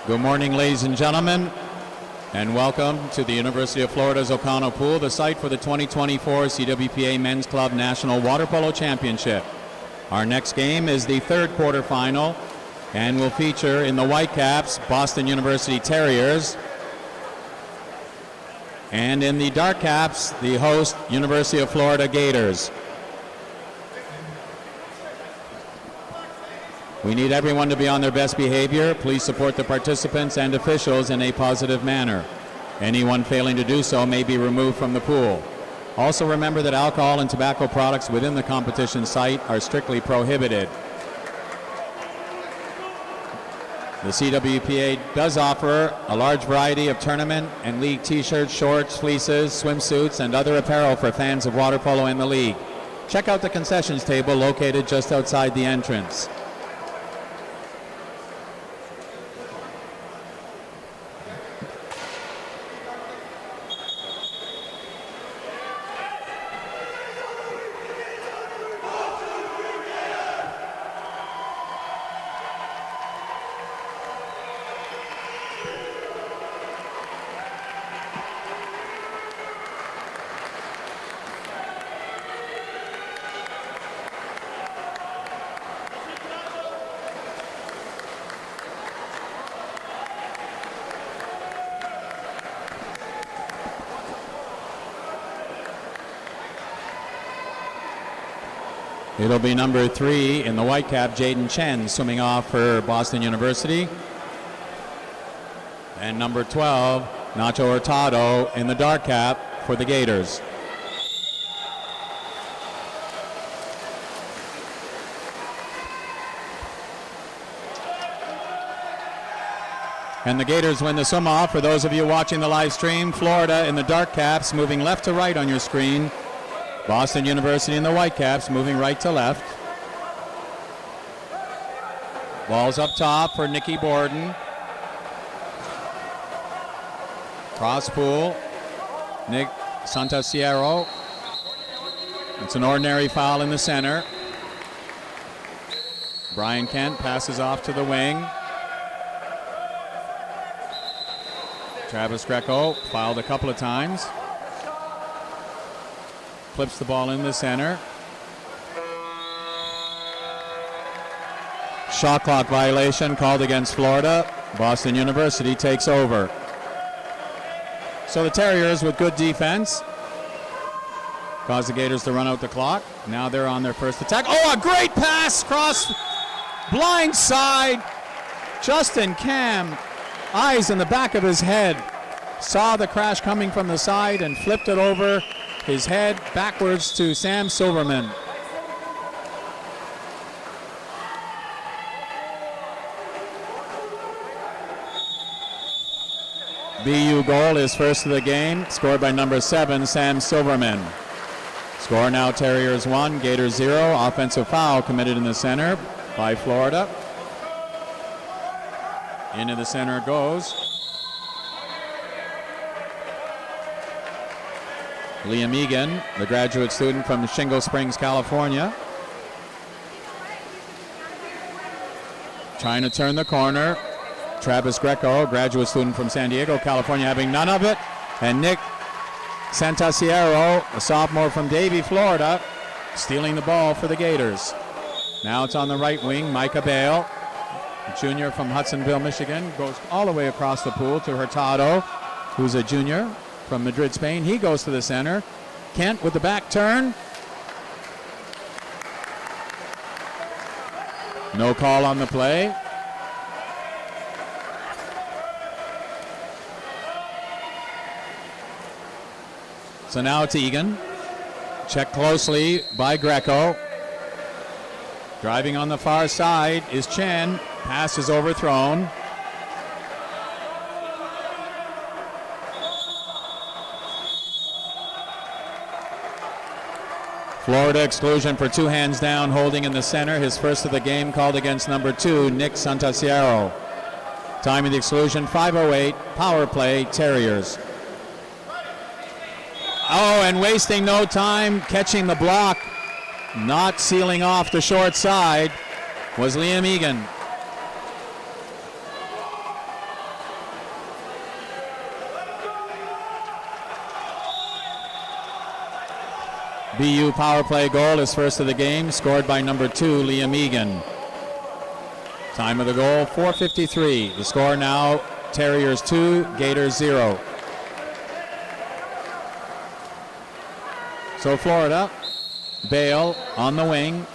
Good morning, ladies and gentlemen, and welcome to the University of Florida's O'Connell Pool, the site for the 2024 CWPA Men's Club National Water Polo Championship. Our next game is the third quarterfinal and will feature in the Whitecaps Boston University Terriers, and in the Dark Caps, the host University of Florida Gators. We need everyone to be on their best behavior. Please support the participants and officials in a positive manner. Anyone failing to do so may be removed from the pool. Also remember that alcohol and tobacco products within the competition site are strictly prohibited. The CWPA does offer a large variety of tournament and league t-shirts, shorts, fleeces, swimsuits, and other apparel for fans of water polo and the league. Check out the concessions table located just outside the entrance. It'll be number 3 in the white cap, Jaden Chen, swimming off for Boston University. And number 12, Nacho Hurtado in the dark cap for the Gators. And the Gators win the swim off. For those of you watching the live stream, Florida in the dark caps, moving left to right on your screen. Boston University in the Whitecaps moving right to left. Ball's up top for Nikki Borden. Cross pool. Nick Santasiero. It's an ordinary foul in the center. Brian Kent passes off to the wing. Travis Greco fouled a couple of times. Flips the ball in the center. Shot clock violation called against Florida. Boston University takes over. So the Terriers with good defense caused the Gators to run out the clock. Now they're on their first attack. Oh, a great pass cross blind side. Justin Cam, eyes in the back of his head, saw the crash coming from the side and flipped it over his head backwards to Sam Silverman. BU goal is first of the game, scored by number 7, Sam Silverman. Score now Terriers 1, Gators 0. Offensive foul committed in the center by Florida. Into the center it goes. Liam Egan, the graduate student from Shingle Springs, California. Trying to turn the corner. Travis Greco, graduate student from San Diego, California, having none of it. And Nick Santasiero, a sophomore from Davie, Florida, stealing the ball for the Gators. Now it's on the right wing. Micah Bale, a junior from Hudsonville, Michigan, goes all the way across the pool to Hurtado, who's a junior from Madrid, Spain. He goes to the center. Kent with the back turn. No call on the play. So now it's Egan. Checked closely by Greco. Driving on the far side is Chen. Pass is overthrown. Florida exclusion for 2 hands down, holding in the center. His first of the game called against number 2, Nick Santasiero. Time of the exclusion, 5:08. Power play, Terriers. Oh, and wasting no time, catching the block, not sealing off the short side, was Liam Egan. BU power play goal is first of the game, scored by number 2, Liam Egan. Time of the goal, 4:53. The score now, Terriers 2, Gators 0. So Florida, Bale on the wing,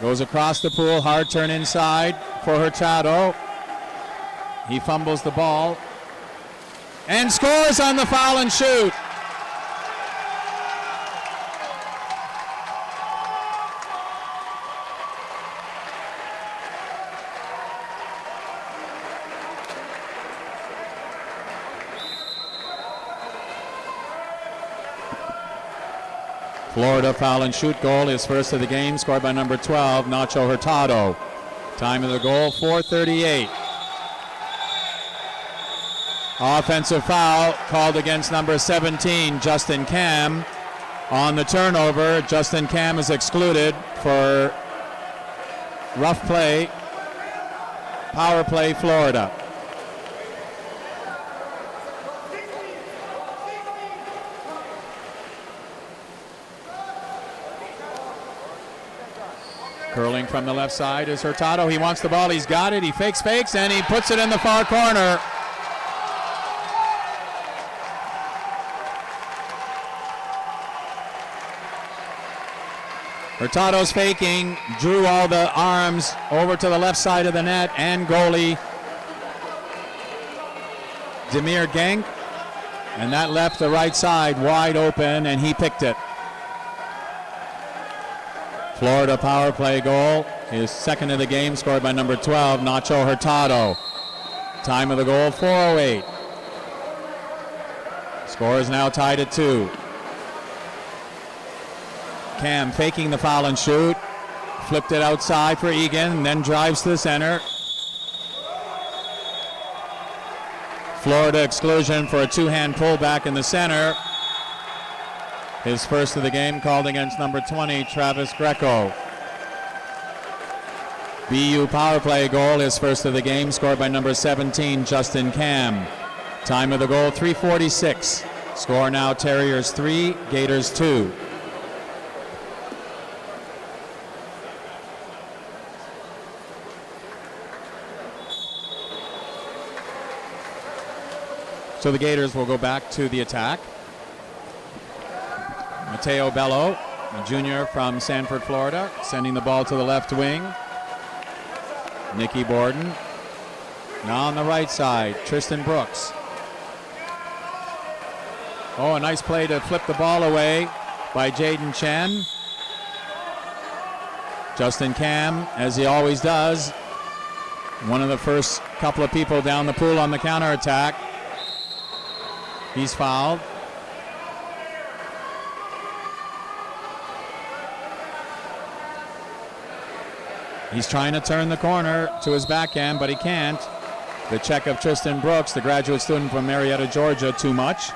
goes across the pool, hard turn inside for Hurtado. He fumbles the ball and scores on the foul and shoot. Florida foul and shoot goal is first of the game, scored by number 12, Nacho Hurtado. Time of the goal, 4:38. Offensive foul called against number 17, Justin Cam. On the turnover, Justin Cam is excluded for rough play. Power play, Florida. Curling from the left side is Hurtado. He wants the ball. He's got it. He fakes, and he puts it in the far corner. Hurtado's faking, drew all the arms over to the left side of the net, and goalie Demir Genk. And that left the right side wide open, and he picked it. Florida power play goal is second of the game, scored by number 12, Nacho Hurtado. Time of the goal, 4:08. Score is now tied at 2. Cam faking the foul and shoot. Flipped it outside for Egan, then drives to the center. Florida exclusion for a two-hand pullback in the center. His first of the game called against number 20, Travis Greco. BU power play goal is first of the game, scored by number 17, Justin Cam. Time of the goal, 3:46. Score now, Terriers 3, Gators 2. So the Gators will go back to the attack. Mateo Bello, a junior from Sanford, Florida, sending the ball to the left wing. Nicky Borden. Now on the right side, Tristan Brooks. Oh, a nice play to flip the ball away by Jaden Chen. Justin Cam, as he always does, one of the first couple of people down the pool on the counterattack. He's fouled. He's trying to turn the corner to his backhand, but he can't. The check of Tristan Brooks, the graduate student from Marietta, Georgia, too much.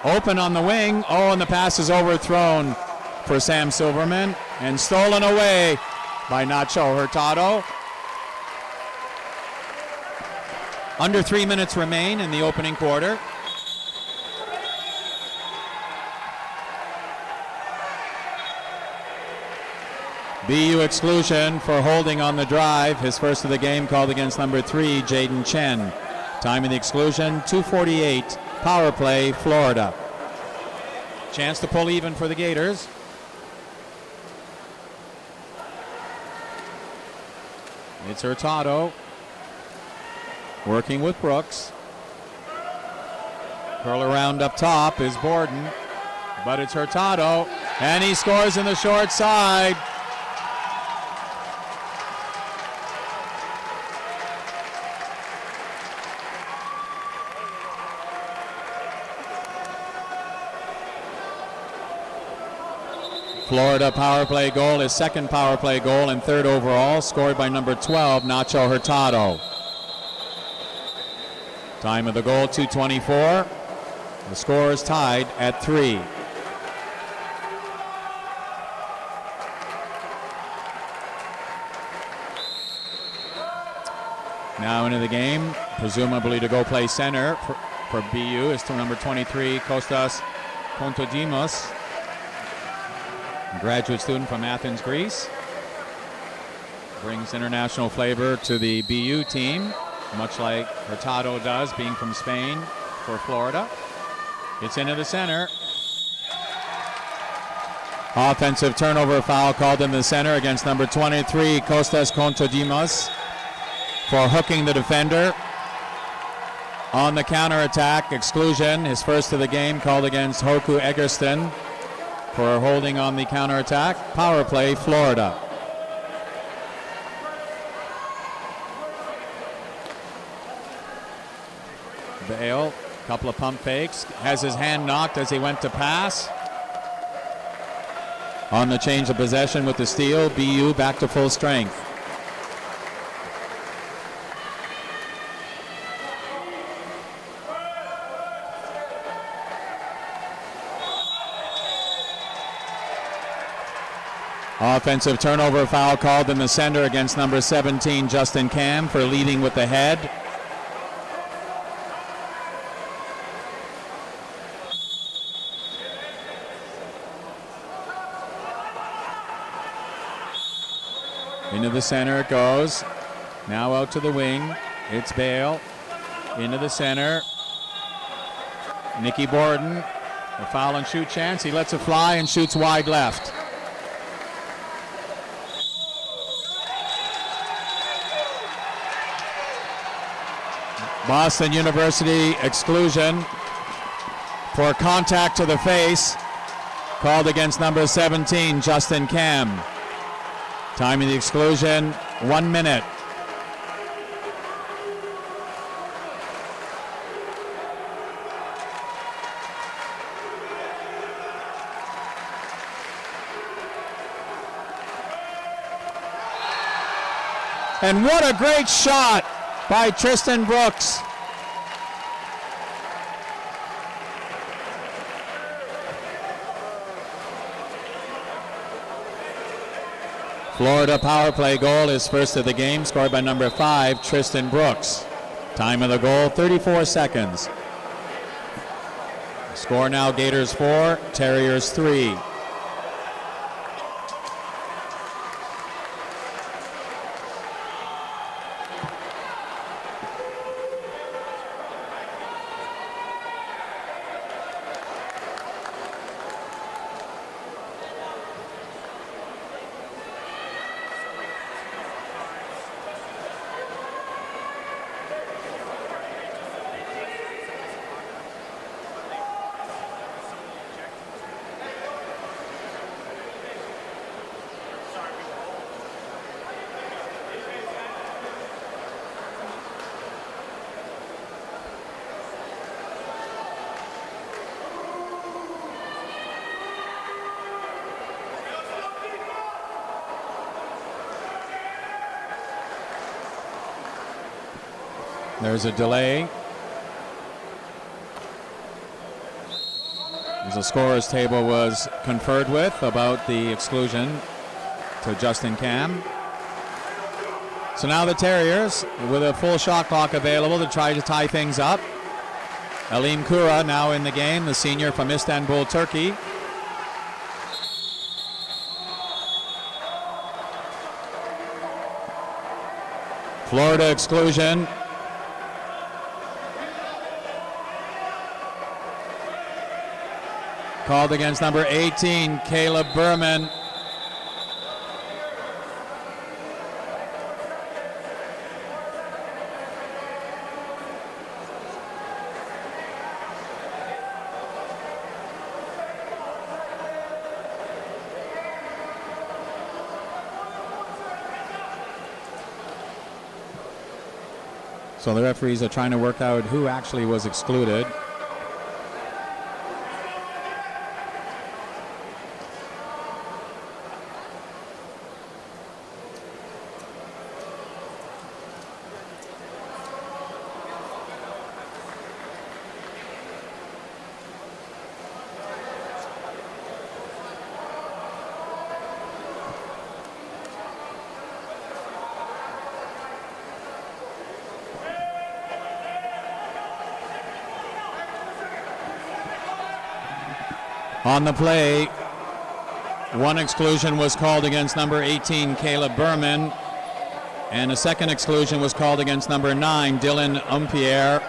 Open on the wing. Oh, and the pass is overthrown for Sam Silverman and stolen away by Nacho Hurtado. Under 3 minutes remain in the opening quarter. BU exclusion for holding on the drive. His first of the game called against number 3, Jaden Chen. Time of the exclusion, 2:48. Power play, Florida. Chance to pull even for the Gators. It's Hurtado working with Brooks. Curl around up top is Borden, but it's Hurtado, and he scores in the short side. Florida power play goal, his second power play goal and third overall, scored by number 12, Nacho Hurtado. Time of the goal, 2:24. The score is tied at 3. Now into the game, presumably to go play center for BU, is to number 23, Kostas Kontodimos. a graduate student from Athens, Greece. Brings international flavor to the BU team, much like Hurtado does, being from Spain for Florida. Gets into the center. Offensive turnover foul called in the center against number 23, Kostas Kontodimas, for hooking the defender. On the counterattack, exclusion, his first of the game, called against Hoku Egerston for holding on the counterattack. Power play, Florida. Bale, couple of pump fakes, has his hand knocked as he went to pass. On the change of possession with the steal, BU back to full strength. Offensive turnover foul called in the center against number 17, Justin Cam, for leading with the head. Into the center it goes. Now out to the wing. It's Bale. Into the center. Nicky Borden. A foul and shoot chance. He lets it fly and shoots wide left. Boston University exclusion for contact to the face called against number 17, Justin Cam. Time of the exclusion, 1 minute. And what a great shot by Tristan Brooks. Florida power play goal is first of the game, scored by number 5, Tristan Brooks. Time of the goal, 34 seconds. Score now, Gators 4, Terriers 3. There's a delay. As the scorer's table was conferred with about the exclusion to Justin Cam. So now the Terriers with a full shot clock available to try to tie things up. Alim Kura now in the game, the senior from Istanbul, Turkey. Florida exclusion. Called against number 18, Caleb Berman. So the referees are trying to work out who actually was excluded. On the play, One exclusion was called against number 18, Caleb Berman, and a second exclusion was called against number 9, Dylan Umpierre.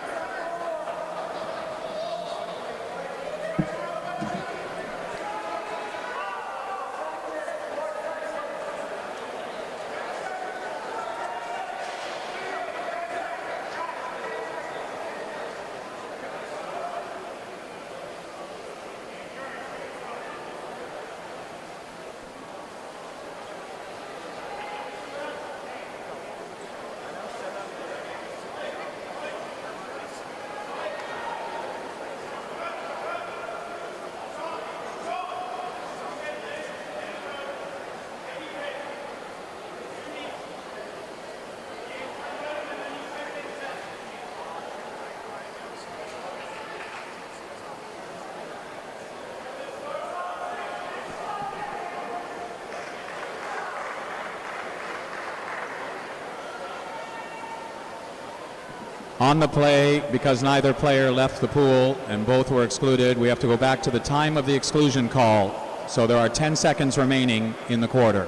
On the play, because neither player left the pool and both were excluded, we have to go back to the time of the exclusion call. So there are 10 seconds remaining in the quarter.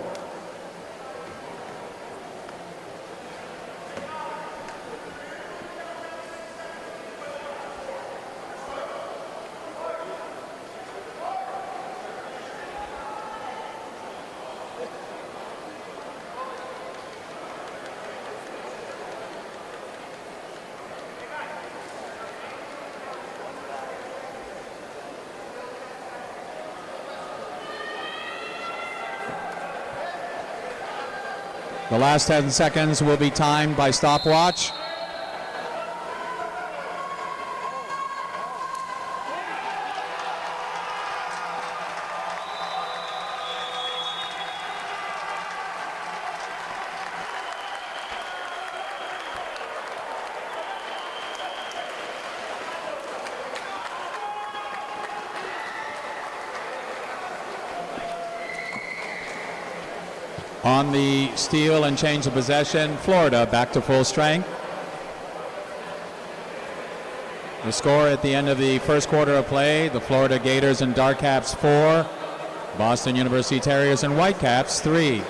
The last 10 seconds will be timed by stopwatch. On the steal and change of possession, Florida back to full strength. The score at the end of the first quarter of play, the Florida Gators and Darkcaps 4, Boston University Terriers and Whitecaps 3.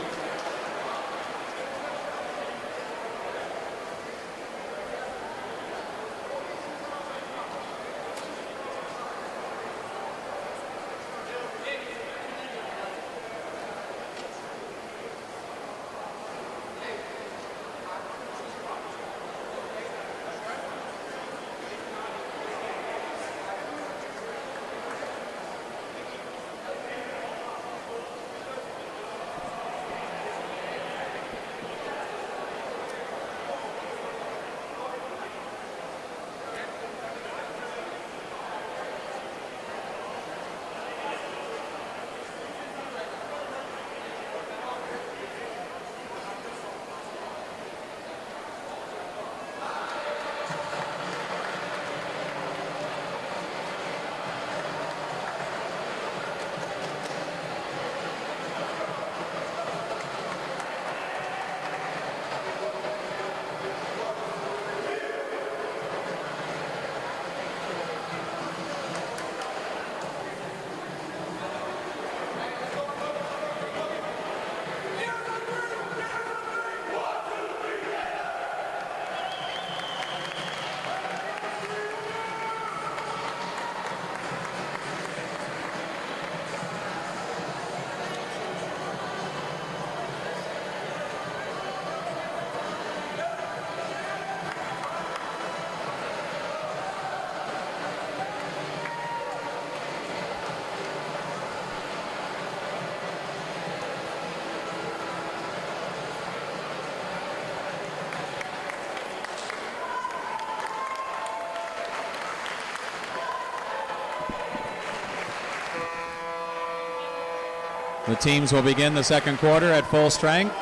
The teams will begin the second quarter at full strength.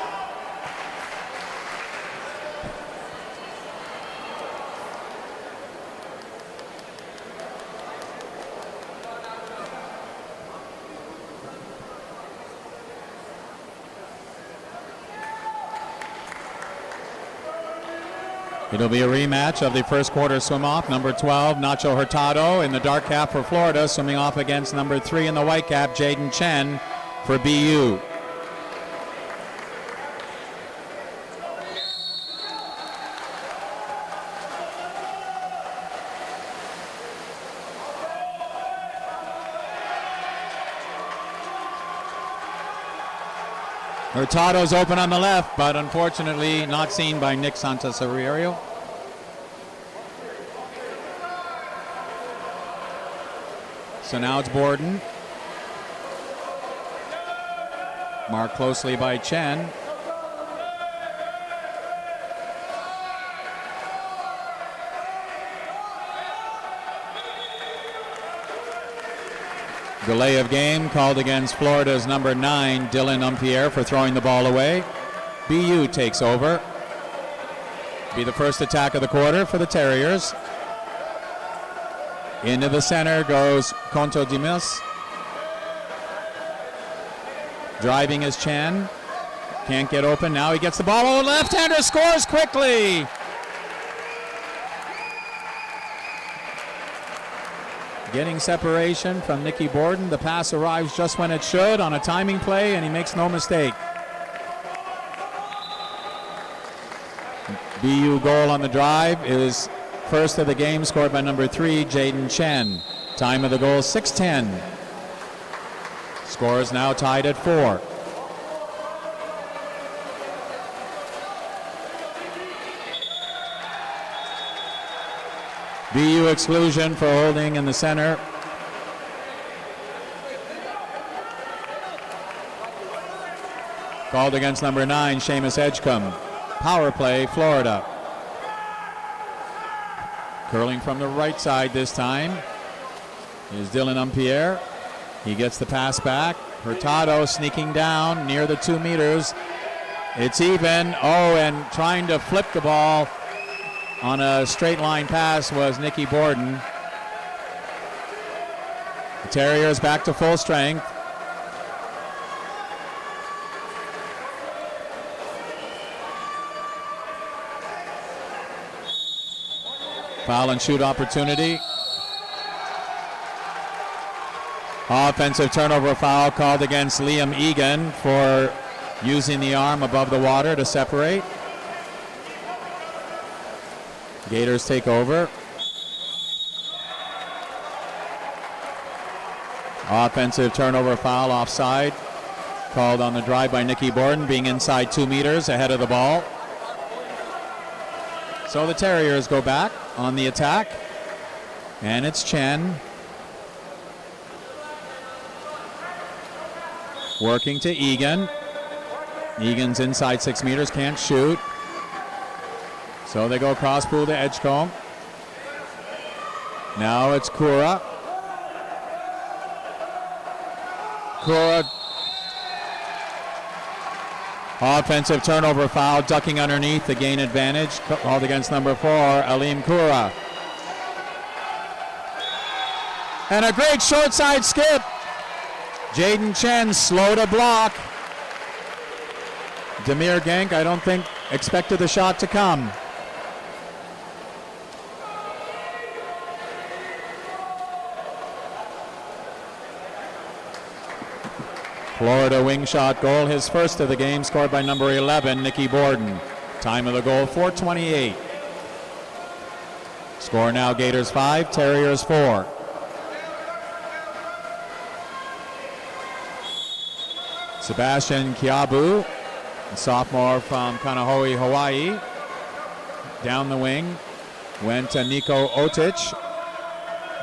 It'll be a rematch of the first quarter swim-off. Number 12, Nacho Hurtado in the dark cap for Florida, swimming off against number 3 in the white cap, Jaden Chen for BU. Hurtado's open on the left, but unfortunately not seen by Nick Santasario. So now it's Borden. Marked closely by Chen. Delay of game called against Florida's number 9, Dylan Umpierre, for throwing the ball away. BU takes over. Be the first attack of the quarter for the Terriers. Into the center goes Conto Dimas. Driving is Chen. Can't get open. Now he gets the ball. Oh, left-hander scores quickly. Getting separation from Nicky Borden. The pass arrives just when it should on a timing play, and he makes no mistake. BU goal on the drive is first of the game, scored by number 3, Jaden Chen. Time of the goal, 6:10. Score is now tied at 4. BU exclusion for holding in the center. Called against number 9, Seamus Edgecombe. Power play, Florida. Curling from the right side this time is Dylan Umpierre. He gets the pass back. Hurtado sneaking down near the 2 meters. It's even. Oh, and trying to flip the ball on a straight line pass was Nicky Borden. The Terriers back to full strength. Foul and shoot opportunity. Offensive turnover foul called against Liam Egan for using the arm above the water to separate. Gators take over. Offensive turnover foul offside called on the drive by Nicky Borden, being inside 2 meters ahead of the ball. So the Terriers go back on the attack, and it's Chen working to Egan. Egan's inside 6 meters, can't shoot. So they go cross pool to Edgecombe. Now it's Kura. Kura. Offensive turnover foul, ducking underneath the gain advantage. Called against number 4, Alim Kura. And a great short side skip. Jaden Chen slow to block. Demir Genk, I don't think, expected the shot to come. Florida wing shot goal, his first of the game, scored by number 11, Nicky Borden. Time of the goal, 4:28. Score now, Gators 5, Terriers 4. Sebastian Kiabu, sophomore from Kanahoe, Hawaii. Down the wing went to Nico Otich.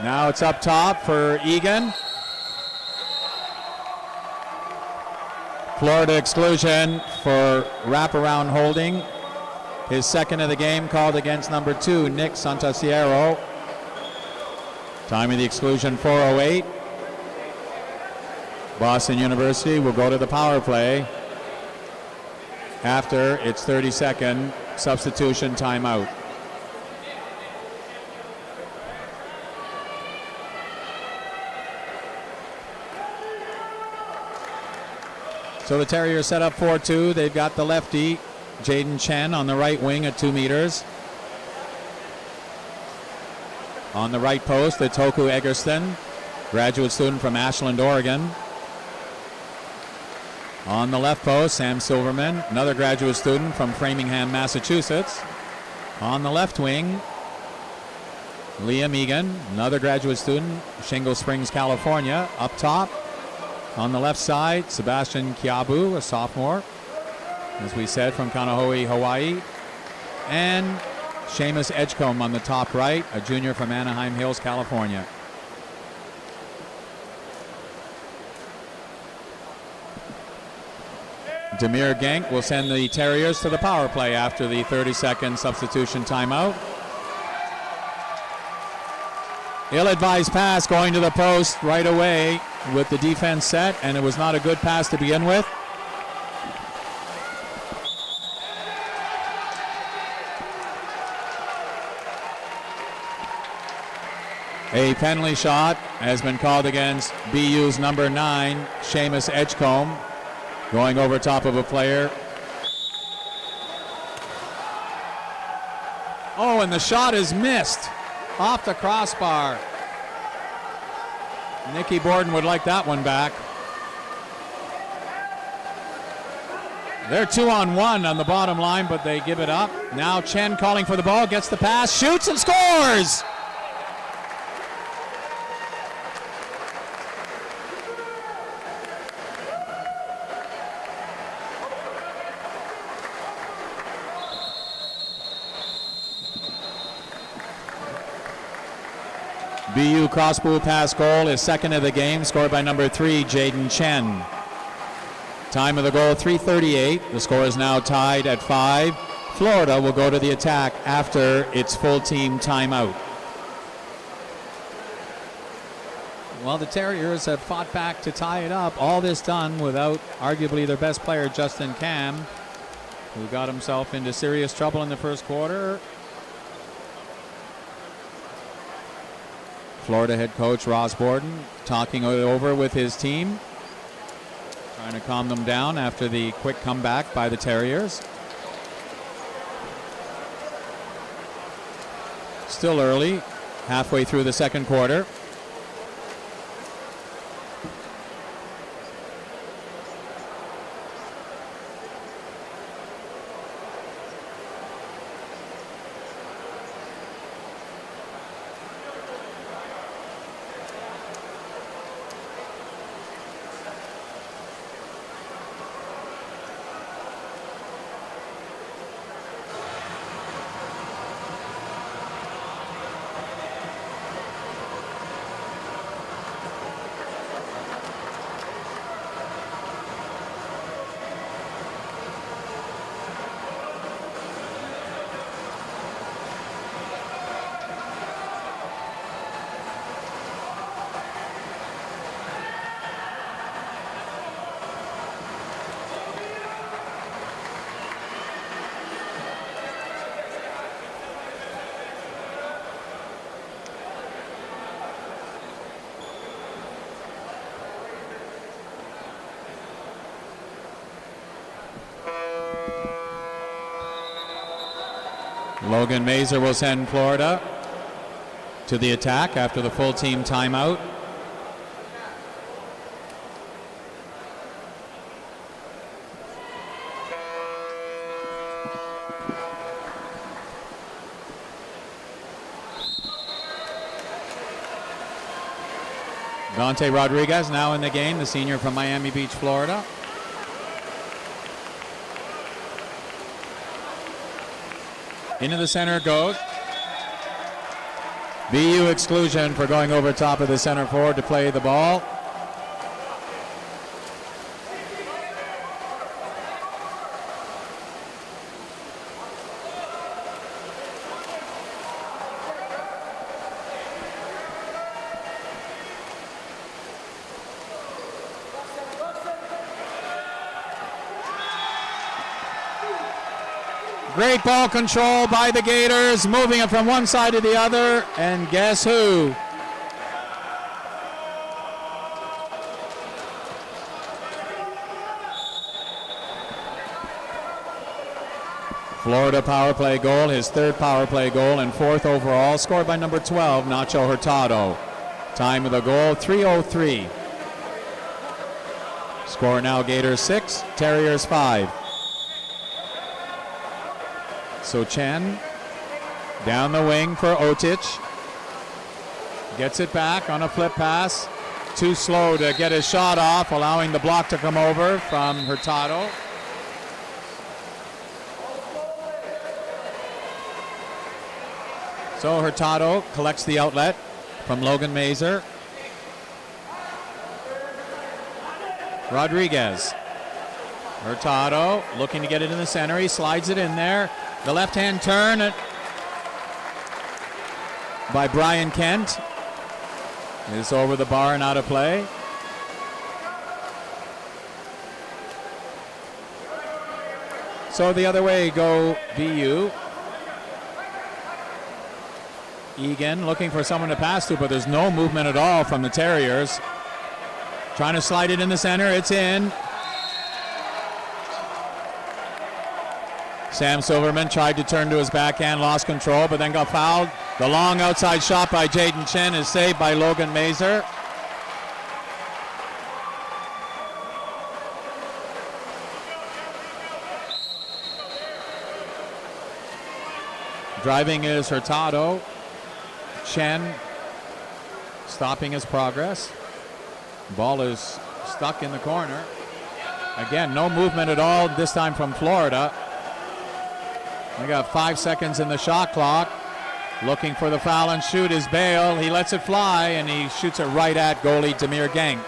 Now it's up top for Egan. Florida exclusion for wraparound holding. His second of the game, called against number 2, Nick Santaciero. Time of the exclusion, 4:08. Boston University will go to the power play after its 30-second substitution timeout. So the Terriers set up 4-2. They've got the lefty, Jaden Chen, on the right wing at 2 meters. On the right post, it's Hoku Eggerston, graduate student from Ashland, Oregon. On the left post, Sam Silverman, another graduate student from Framingham, Massachusetts. On the left wing, Liam Egan, another graduate student, Shingle Springs, California. Up top, on the left side, Sebastian Kiabu, a sophomore, as we said, from Kanahoe, Hawaii. And Seamus Edgecombe on the top right, a junior from Anaheim Hills, California. Demir Genk will send the Terriers to the power play after the 30-second substitution timeout. Ill-advised pass going to the post right away with the defense set, and it was not a good pass to begin with. A penalty shot has been called against BU's number 9, Seamus Edgecombe, going over top of a player. Oh, and the shot is missed off the crossbar. Nicky Borden would like that one back. They're 2-on-1 on the bottom line, but they give it up. Now Chen calling for the ball, gets the pass, shoots and scores! BU cross-pool pass goal is second of the game, scored by number 3, Jaden Chen. Time of the goal, 3:38. The score is now tied at 5. Florida will go to the attack after its full team timeout. Well, the Terriers have fought back to tie it up. All this done without arguably their best player, Justin Cam, who got himself into serious trouble in the first quarter. Florida head coach Ross Borden talking it over with his team, trying to calm them down after the quick comeback by the Terriers. Still early, halfway through the second quarter. Logan Mazer will send Florida to the attack after the full team timeout. Dante Rodriguez now in the game, the senior from Miami Beach, Florida. Into the center goes. BU exclusion for going over top of the center forward to play the ball. Great ball control by the Gators, moving it from one side to the other, and guess who? Florida power play goal, his third power play goal and fourth overall, scored by number 12, Nacho Hurtado. Time of the goal, 3:03. Score now Gators 6, Terriers 5. So Chen down the wing for Otich. Gets it back on a flip pass. Too slow to get his shot off, allowing the block to come over from Hurtado. So Hurtado collects the outlet from Logan Mazer. Rodriguez. Hurtado looking to get it in the center. He slides it in there. The left-hand turn by Brian Kent is over the bar and out of play. So the other way go BU. Egan looking for someone to pass to, but there's no movement at all from the Terriers. Trying to slide it in the center. It's in. Sam Silverman tried to turn to his backhand, lost control, but then got fouled. The long outside shot by Jaden Chen is saved by Logan Mazer. Driving is Hurtado. Chen stopping his progress. Ball is stuck in the corner. Again, no movement at all, this time from Florida. We got 5 seconds in the shot clock. Looking for the foul and shoot is Bale. He lets it fly, and he shoots it right at goalie Demir Genk.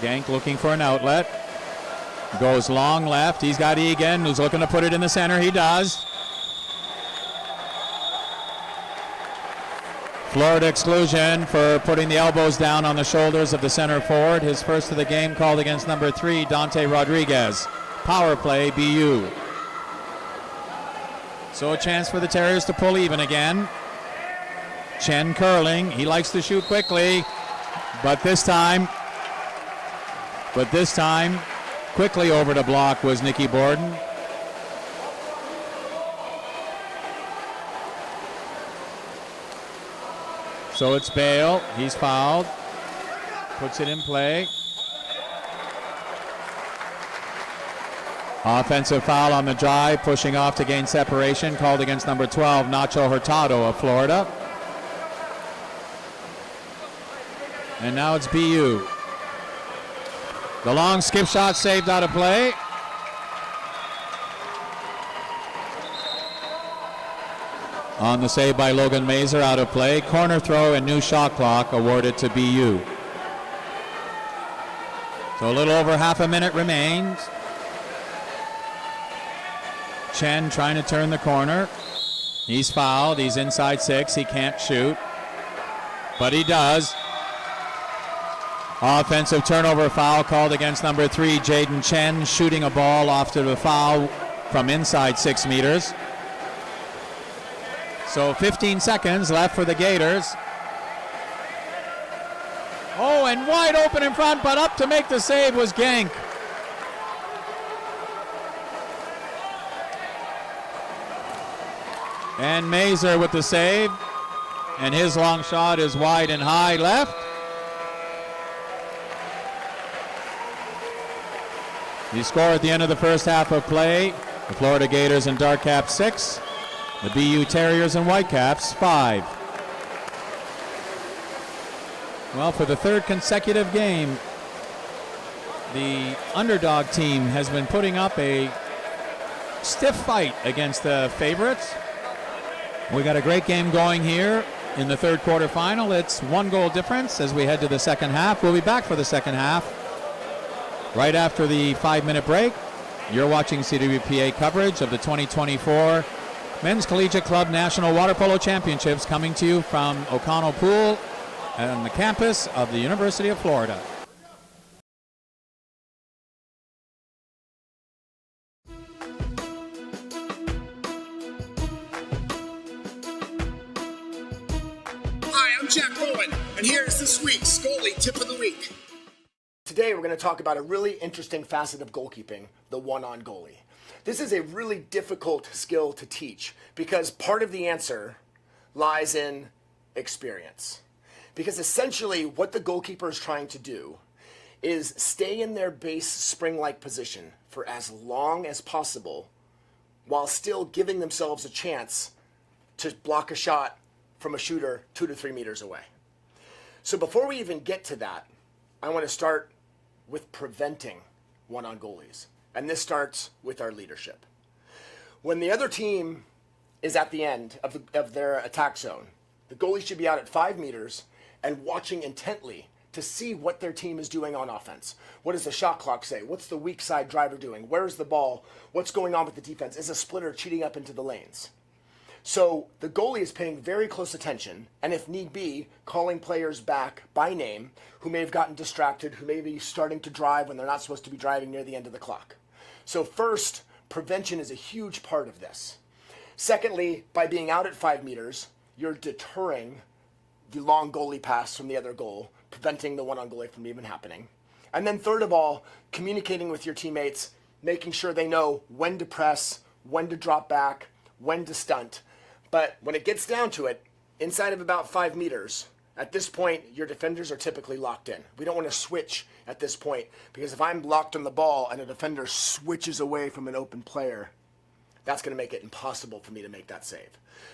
Genk looking for an outlet. Goes long left. He's got Egan, who's looking to put it in the center. He does. Florida exclusion for putting the elbows down on the shoulders of the center forward. His first of the game called against number 3, Dante Rodriguez. Power play, BU. So a chance for the Terriers to pull even again. Chen curling. He likes to shoot quickly, but this time, quickly over to block was Nicky Borden. So it's Bale. He's fouled. Puts it in play. Offensive foul on the drive, pushing off to gain separation, called against number 12, Nacho Hurtado of Florida. And now it's BU. The long skip shot saved out of play. On the save by Logan Mazer, out of play. Corner throw and new shot clock awarded to BU. So a little over half a minute remains. Chen trying to turn the corner. He's fouled. He's inside 6. He can't shoot. But he does. Offensive turnover foul called against number 3, Jaden Chen, shooting a ball off to the foul from inside 6 meters. So 15 seconds left for the Gators. Oh, and wide open in front, but up to make the save was Genk. And Mazer with the save. And his long shot is wide and high left. The score at the end of the first half of play, the Florida Gators and Dark Caps 6. The BU Terriers and Whitecaps 5. Well, for the third consecutive game, the underdog team has been putting up a stiff fight against the favorites. We got a great game going here in the third quarterfinal. It's 1 goal difference as we head to the second half. We'll be back for the second half right after the 5-minute break. You're watching CWPA coverage of the 2024 Men's Collegiate Club National Water Polo Championships, coming to you from O'Connell Pool on the campus of the University of Florida. Hi, I'm Jack Bowen, and here's this week's goalie tip of the week. Today we're going to talk about a really interesting facet of goalkeeping, the one-on goalie. This is a really difficult skill to teach because part of the answer lies in experience. Because essentially what the goalkeeper is trying to do is stay in their base spring-like position for as long as possible while still giving themselves a chance to block a shot from a shooter 2 to 3 meters away. So before we even get to that, I want to start with preventing one-on goalies. And this starts with our leadership. When the other team is at the end of their attack zone, the goalie should be out at 5 meters and watching intently to see what their team is doing on offense. What does the shot clock say? What's the weak side driver doing? Where's the ball? What's going on with the defense? Is a splitter cheating up into the lanes? So the goalie is paying very close attention, and if need be, calling players back by name who may have gotten distracted, who may be starting to drive when they're not supposed to be driving near the end of the clock. So first, prevention is a huge part of this. Secondly, by being out at 5 meters, you're deterring the long goalie pass from the other goal, preventing the one-on goalie from even happening. And then third of all, communicating with your teammates, making sure they know when to press, when to drop back, when to stunt. But when it gets down to it, inside of about 5 meters, at this point, your defenders are typically locked in. We don't want to switch at this point, because if I'm locked on the ball and a defender switches away from an open player, that's going to make it impossible for me to make that save.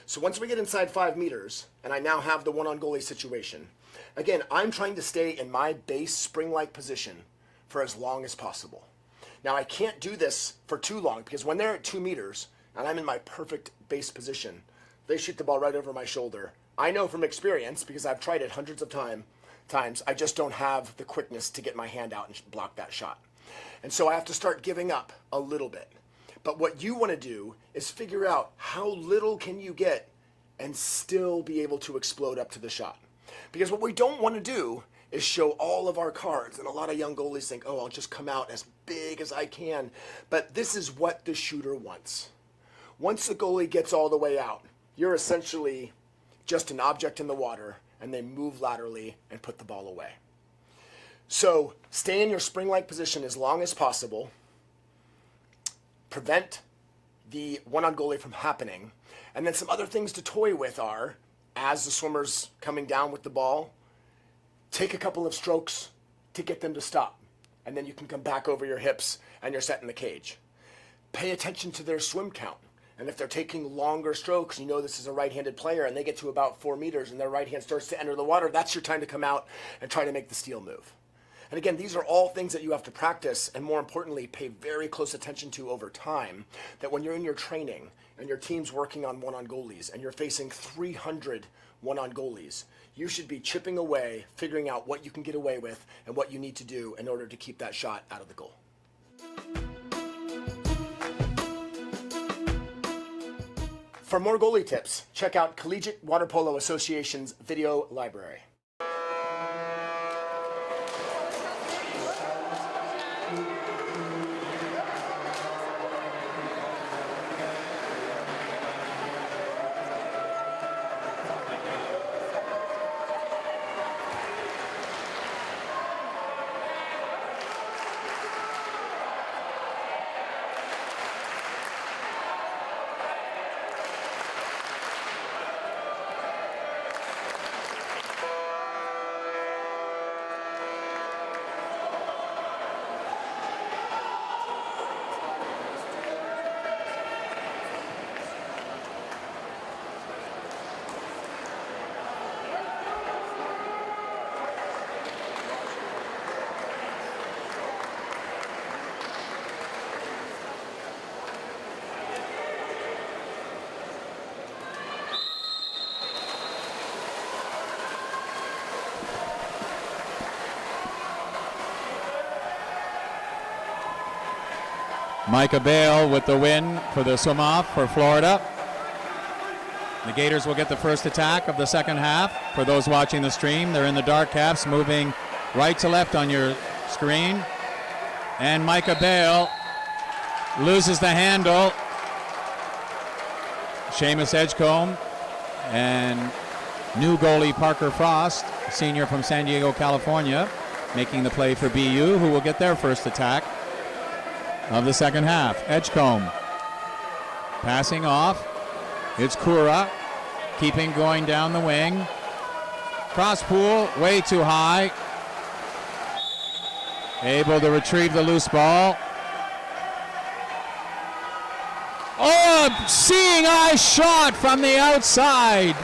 So once we get inside 5 meters, and I now have the one-on goalie situation, again, I'm trying to stay in my base spring-like position for as long as possible. Now, I can't do this for too long, because when they're at 2 meters, and I'm in my perfect base position, they shoot the ball right over my shoulder. I know from experience, because I've tried it hundreds of times, I just don't have the quickness to get my hand out and block that shot. And so I have to start giving up a little bit. But what you want to do is figure out how little can you get and still be able to explode up to the shot. Because what we don't want to do is show all of our cards. And a lot of young goalies think, oh, I'll just come out as big as I can. But this is what the shooter wants. Once the goalie gets all the way out, you're essentially just an object in the water, and they move laterally and put the ball away. So stay in your spring-like position as long as possible. Prevent the one-on goalie from happening. And then some other things to toy with are, as the swimmer's coming down with the ball, take a couple of strokes to get them to stop. And then you can come back over your hips and you're set in the cage. Pay attention to their swim count. And if they're taking longer strokes, you know this is a right-handed player, and they get to about 4 meters and their right hand starts to enter the water, that's your time to come out and try to make the steal move. And again, these are all things that you have to practice and, more importantly, pay very close attention to over time, that when you're in your training and your team's working on one-on goalies and you're facing 300 one-on goalies, you should be chipping away, figuring out what you can get away with and what you need to do in order to keep that shot out of the goal. For more goalie tips, check out Collegiate Water Polo Association's video library. Micah Bale with the win for the swim-off for Florida. The Gators will get the first attack of the second half. For those watching the stream, they're in the dark caps, moving right to left on your screen. And Micah Bale loses the handle. Seamus Edgecombe and new goalie Parker Frost, senior from San Diego, California, making the play for BU, who will get their first attack of the second half. Edgecombe passing off. It's Kura keeping going down the wing. Cross pool, way too high. Able to retrieve the loose ball. Oh, a seeing eye shot from the outside.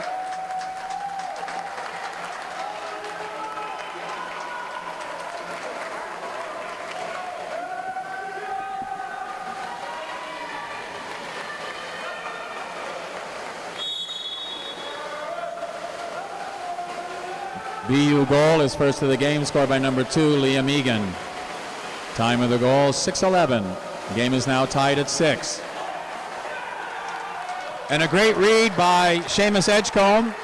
BU goal is first of the game, scored by number 2, Liam Egan. Time of the goal, 6:11. The game is now tied at 6. And a great read by Seamus Edgecombe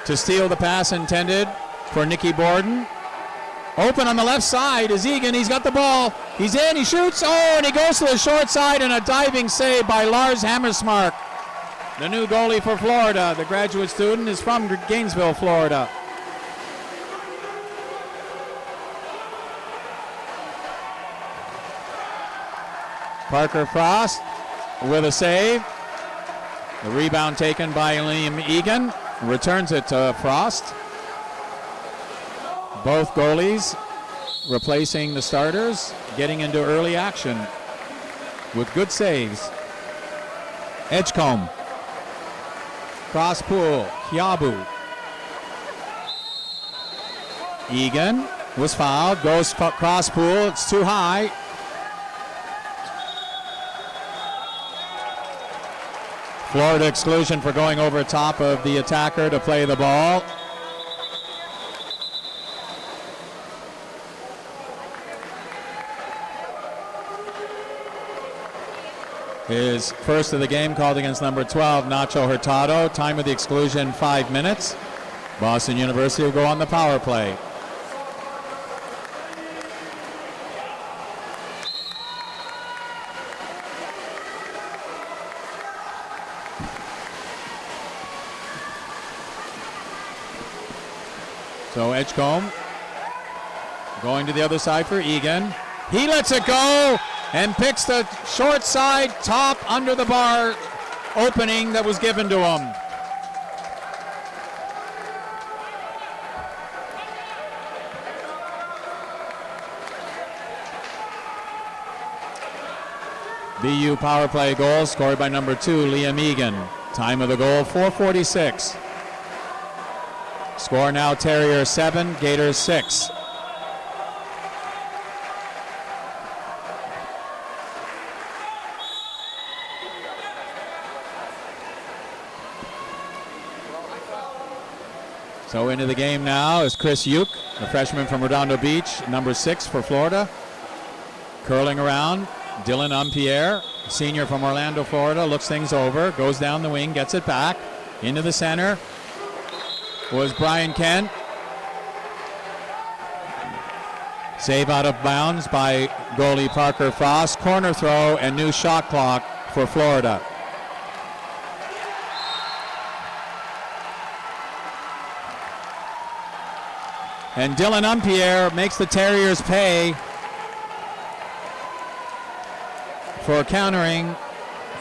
to steal the pass intended for Nicky Borden. Open on the left side is Egan. He's got the ball. He's in. He shoots. Oh, and he goes to the short side, and a diving save by Lars Hammersmark, the new goalie for Florida. The graduate student is from Gainesville, Florida. Parker Frost with a save. The rebound taken by Liam Egan. Returns it to Frost. Both goalies replacing the starters, getting into early action with good saves. Edgecombe. Cross pool. Kiabu. Egan was fouled. Goes cross pool. It's too high. Florida exclusion for going over top of the attacker to play the ball. His first of the game called against number 12, Nacho Hurtado. Time of the exclusion, 5 minutes. Boston University will go on the power play. So Edgecombe going to the other side for Egan. He lets it go and picks the short side top under the bar opening that was given to him. BU power play goal scored by number 2, Liam Egan. Time of the goal, 4:46. Score now Terriers 7, Gators 6. So into the game now is Chris Uke, a freshman from Redondo Beach, number 6 for Florida. Curling around, Dylan Umpierre, senior from Orlando, Florida, looks things over, goes down the wing, gets it back, into the center. Was Brian Kent. Save out of bounds by goalie Parker Frost. Corner throw and new shot clock for Florida. And Dylan Umpierre makes the Terriers pay for countering,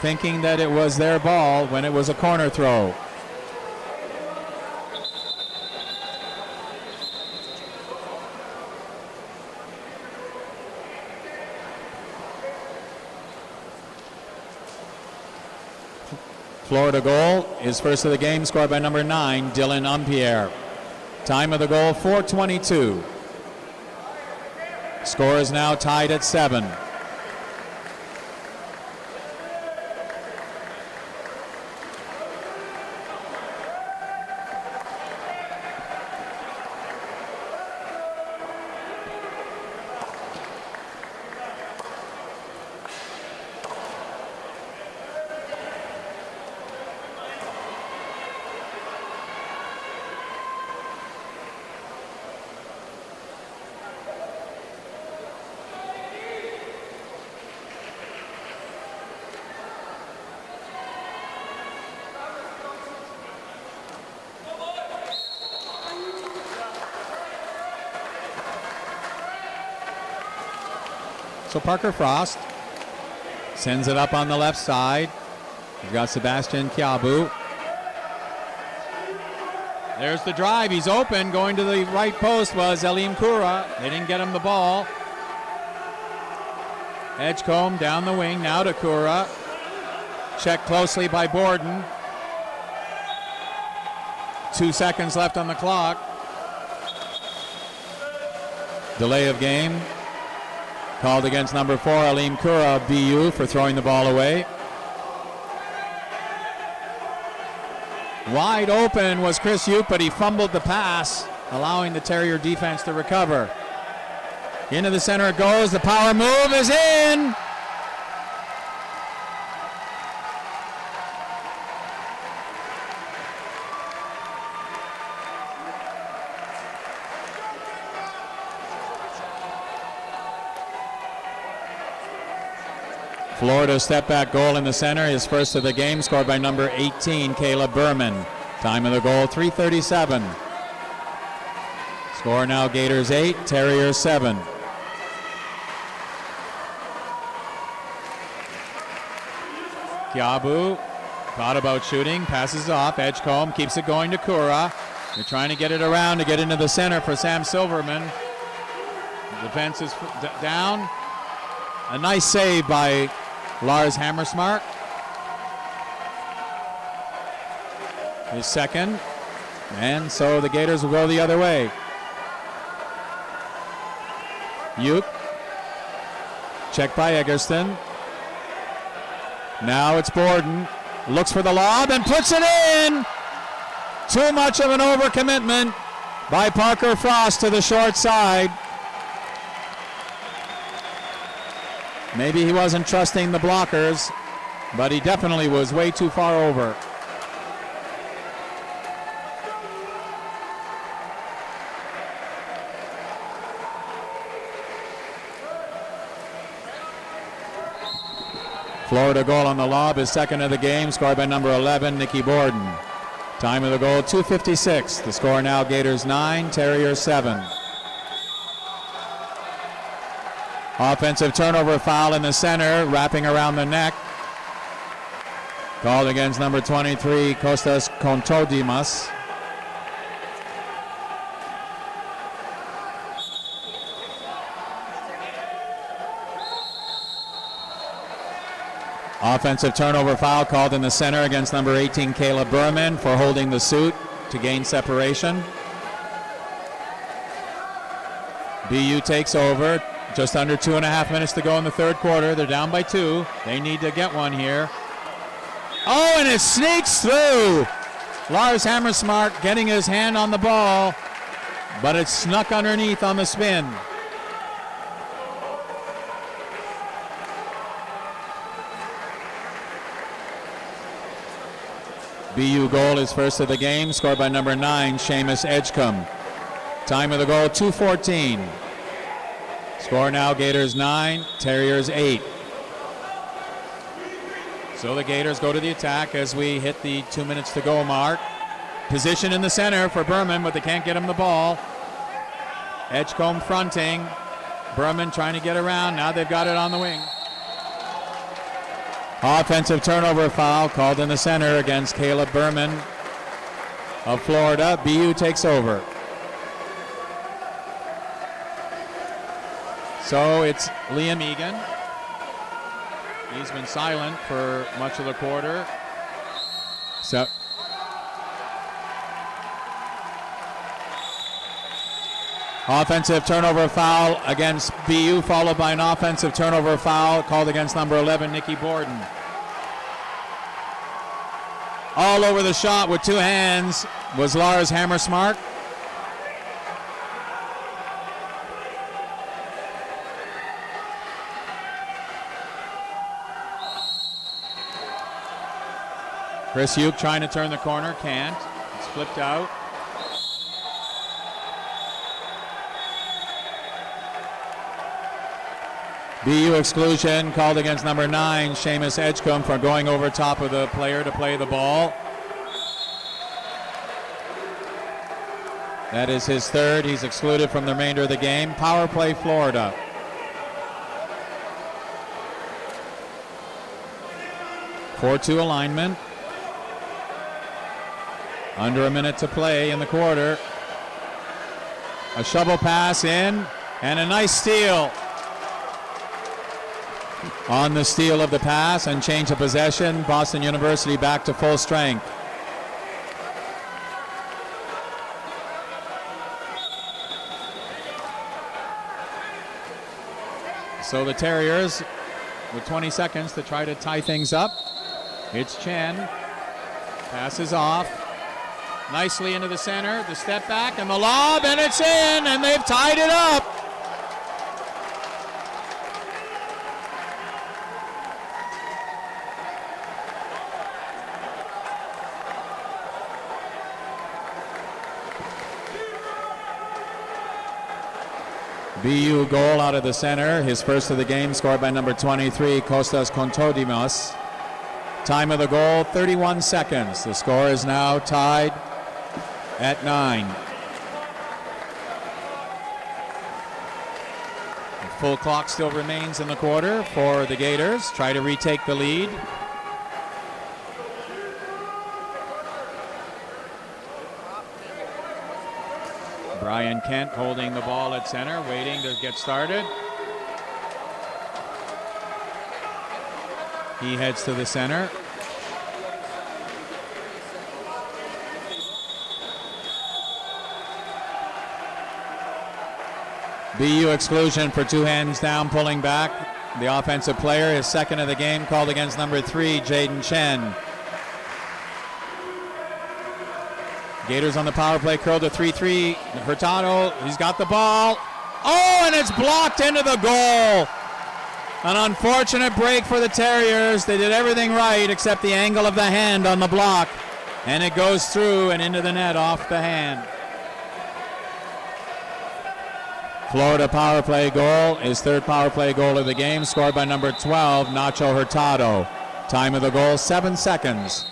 thinking that it was their ball when it was a corner throw. Florida goal is first of the game, scored by number 9, Dylan Umpierre. Time of the goal, 4:22. Score is now tied at 7. So Parker Frost sends it up on the left side. He's got Sebastian Kiabu. There's the drive. He's open. Going to the right post was Elim Kura. They didn't get him the ball. Edgecombe down the wing. Now to Kura. Checked closely by Borden. 2 seconds left on the clock. Delay of game called against number 4, Elim Kura of BU, for throwing the ball away. Wide open was Chris Uke, but he fumbled the pass, allowing the Terrier defense to recover. Into the center it goes. The power move is in. Florida step back goal in the center, his first of the game, scored by number 18, Caleb Berman. Time of the goal, 3:37. Score now, Gators 8, Terriers 7. Kiabu thought about shooting, passes off. Edgecombe keeps it going to Kura. They're trying to get it around to get into the center for Sam Silverman. Defense is down. A nice save by Lars Hammersmark. His second. And so the Gators will go the other way. Uke. Checked by Eggerston. Now it's Borden. Looks for the lob and puts it in. Too much of an overcommitment by Parker Frost to the short side. Maybe he wasn't trusting the blockers, but he definitely was way too far over. Florida goal on the lob, his second of the game, scored by number 11, Nicky Borden. Time of the goal, 2:56. The score now, Gators 9, Terriers 7. Offensive turnover foul in the center, wrapping around the neck. Called against number 23, Kostas Kontodimas. Offensive turnover foul called in the center against number 18, Caleb Berman, for holding the suit to gain separation. BU takes over. Just under 2.5 minutes to go in the third quarter. They're down by 2. They need to get one here. Oh, and it sneaks through. Lars Hammersmark getting his hand on the ball, but it snuck underneath on the spin. BU goal is first of the game, scored by number 9, Seamus Edgecombe. Time of the goal, 2:14. Score now, Gators 9, Terriers 8. So the Gators go to the attack as we hit the 2 minutes to go mark. Position in the center for Berman, but they can't get him the ball. Edgecombe fronting. Berman trying to get around. Now they've got it on the wing. Offensive turnover foul called in the center against Caleb Berman of Florida. BU takes over. So it's Liam Egan. He's been silent for much of the quarter. So offensive turnover foul against BU, followed by an offensive turnover foul called against number 11, Nicky Borden. All over the shot with 2 hands was Lars Hammersmark. Chris Uke trying to turn the corner, can't. It's flipped out. BU exclusion called against number 9, Seamus Edgecombe, for going over top of the player to play the ball. That is his third. He's excluded from the remainder of the game. Power play, Florida. (4-2) alignment. Under a minute to play in the quarter. A shovel pass in, and a nice steal. On the steal of the pass and change of possession, Boston University back to full strength. So the Terriers with 20 seconds to try to tie things up. It's Chen. Passes off. Nicely into the center. The step back and the lob, and it's in, and they've tied it up. BU goal out of the center, his first of the game, scored by number 23, Kostas Kontodimos. Time of the goal, 31 seconds. The score is now tied at 9. The full clock still remains in the quarter for the Gators. Try to retake the lead. Brian Kent holding the ball at center, waiting to get started. He heads to the center. BU exclusion for 2 hands down, pulling back. The offensive player, his second of the game, called against number 3, Jaden Chen. Gators on the power play, curl to 3-3. Hurtado, he's got the ball. Oh, and it's blocked into the goal. An unfortunate break for the Terriers. They did everything right except the angle of the hand on the block. And it goes through and into the net off the hand. Florida power play goal, his third power play goal of the game, scored by number 12, Nacho Hurtado. Time of the goal, 7 seconds.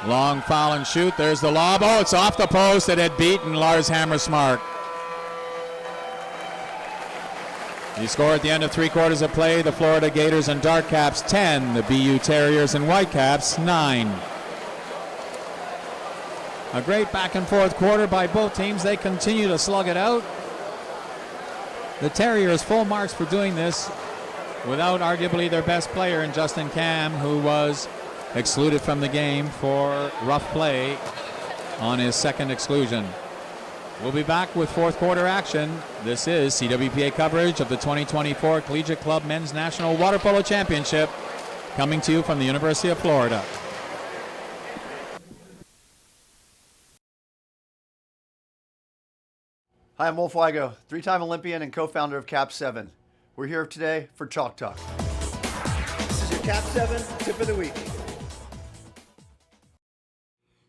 Long foul and shoot. There's the lob. Oh, it's off the post. It had beaten Lars Hammersmark. He scored at the end of 3 quarters of play. The Florida Gators and Dark Caps 10. The BU Terriers and Whitecaps 9. A great back and forth quarter by both teams. They continue to slug it out. The Terriers full marks for doing this without arguably their best player in Justin Cam, who was excluded from the game for rough play on his second exclusion. We'll be back with fourth quarter action. This is CWPA coverage of the 2024 Collegiate Club Men's National Water Polo Championship, coming to you from the University of Florida. Hi, I'm Wolf Weigo, 3-time Olympian and co-founder of Cap 7. We're here today for Chalk Talk. This is your Cap 7 tip of the week.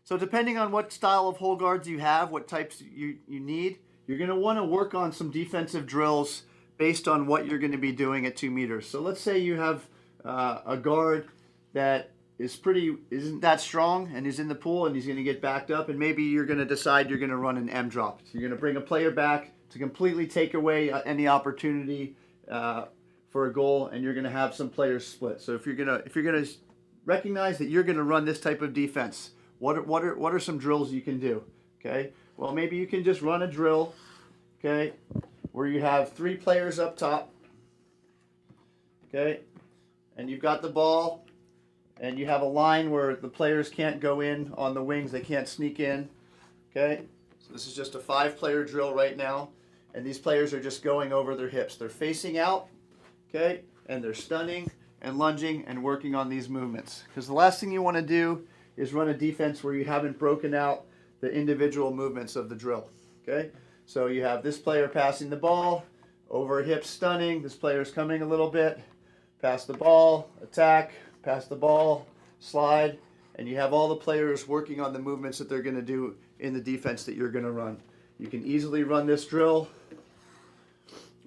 So depending on what style of hole guards you have, what types you need, you're going to want to work on some defensive drills based on what you're going to be doing at 2 meters. So let's say you have a guard that isn't that strong and is in the pool and he's going to get backed up, and maybe you're going to decide you're going to run an M drop. So you're going to bring a player back to completely take away any opportunity for a goal, and you're going to have some players split. So if you're going to recognize that you're going to run this type of defense, what are some drills you can do? Okay, well, maybe you can just run a drill, okay, where you have 3 players up top, okay, and you've got the ball, and you have a line where the players can't go in on the wings, they can't sneak in, okay. So this is just a 5-player drill right now, and these players are just going over their hips. They're facing out, okay, and they're stunning and lunging and working on these movements. Because the last thing you want to do is run a defense where you haven't broken out the individual movements of the drill, okay? So you have this player passing the ball, over hips stunning, this player's coming a little bit, pass the ball, attack, pass the ball, slide, and you have all the players working on the movements that they're going to do in the defense that you're going to run. You can easily run this drill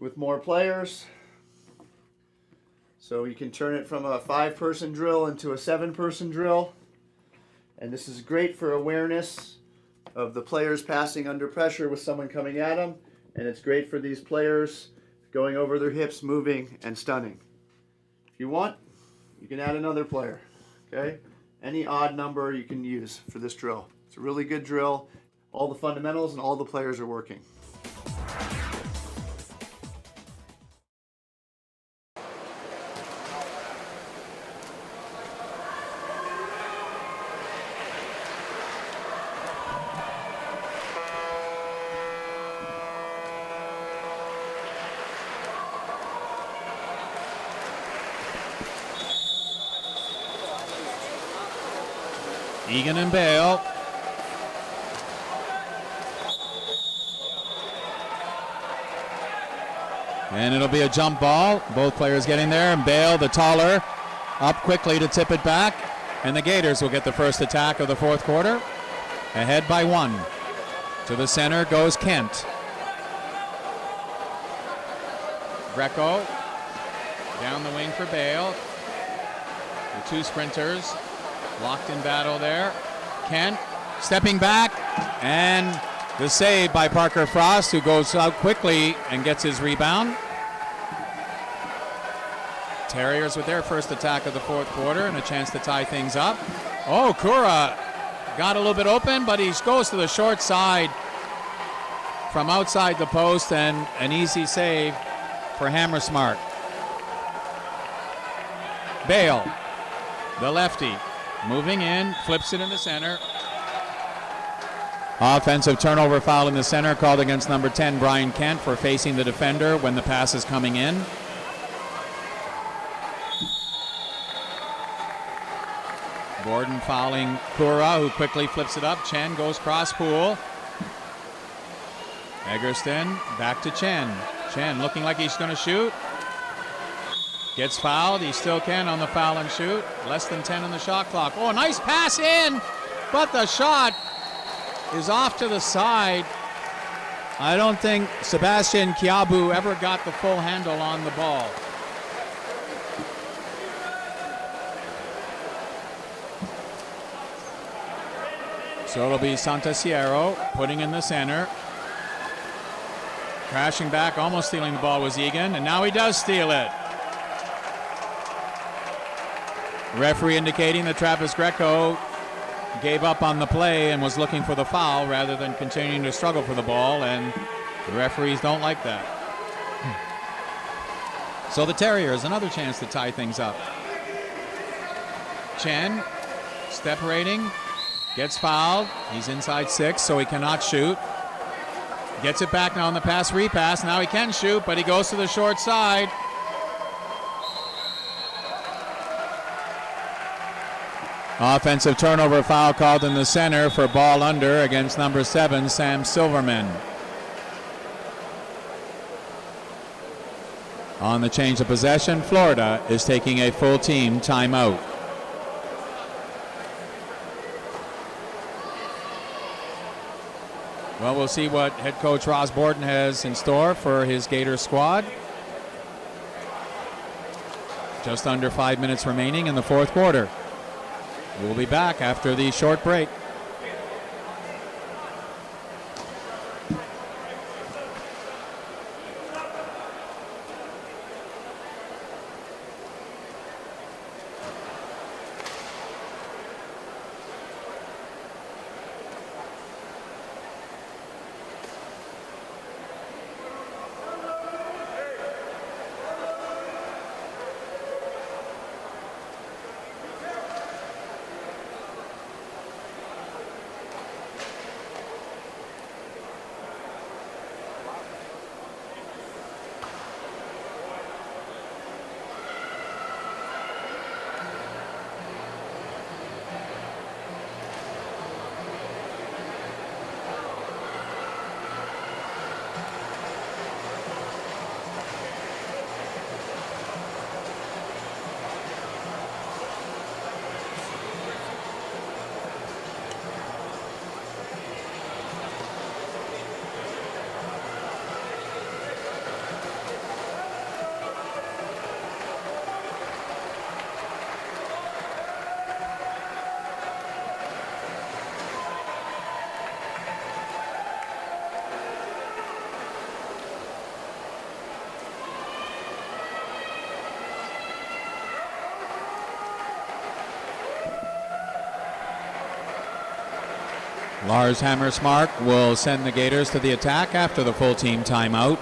with more players. So you can turn it from a 5-person drill into a 7-person drill. And this is great for awareness of the players passing under pressure with someone coming at them. And it's great for these players going over their hips, moving, and stunning. you want, you can add another player. Okay? Any odd number you can use for this drill. It's a really good drill. All the fundamentals and all the players are working. Egan and Bale. And it'll be a jump ball. Both players getting there. And Bale, the taller, up quickly to tip it back. And the Gators will get the first attack of the fourth quarter. Ahead by 1. To the center goes Kent. Greco down the wing for Bale. The two sprinters locked in battle there. Kent stepping back, and the save by Parker Frost, who goes out quickly and gets his rebound. Terriers with their first attack of the fourth quarter and a chance to tie things up. Oh, Kura got a little bit open, but he goes to the short side from outside the post, and an easy save for Hammersmark. Bale, the lefty, moving in, flips it in the center. Offensive turnover foul in the center called against number 10, Brian Kent, for facing the defender when the pass is coming in. Gordon fouling Kura, who quickly flips it up. Chen goes cross pool. Egerston back to Chen. Chen looking like he's going to shoot. Gets fouled. He still can on the foul and shoot. Less than 10 on the shot clock. Oh, nice pass in, but the shot is off to the side. I don't think Sebastian Kiabu ever got the full handle on the ball. So it'll be Santasiero putting in the center. Crashing back, almost stealing the ball was Egan, and now he does steal it. Referee indicating that Travis Greco gave up on the play and was looking for the foul rather than continuing to struggle for the ball, and the referees don't like that. So the Terriers, another chance to tie things up. Chen, step rating, gets fouled. He's inside 6, so he cannot shoot. Gets it back now on the pass repass. Now he can shoot, but he goes to the short side. Offensive turnover foul called in the center for ball under against number 7, Sam Silverman. On the change of possession, Florida is taking a full team timeout. Well, we'll see what head coach Ross Borden has in store for his Gator squad. Just under 5 minutes remaining in the fourth quarter. We'll be back after the short break. Lars Hammersmark will send the Gators to the attack after the full team timeout.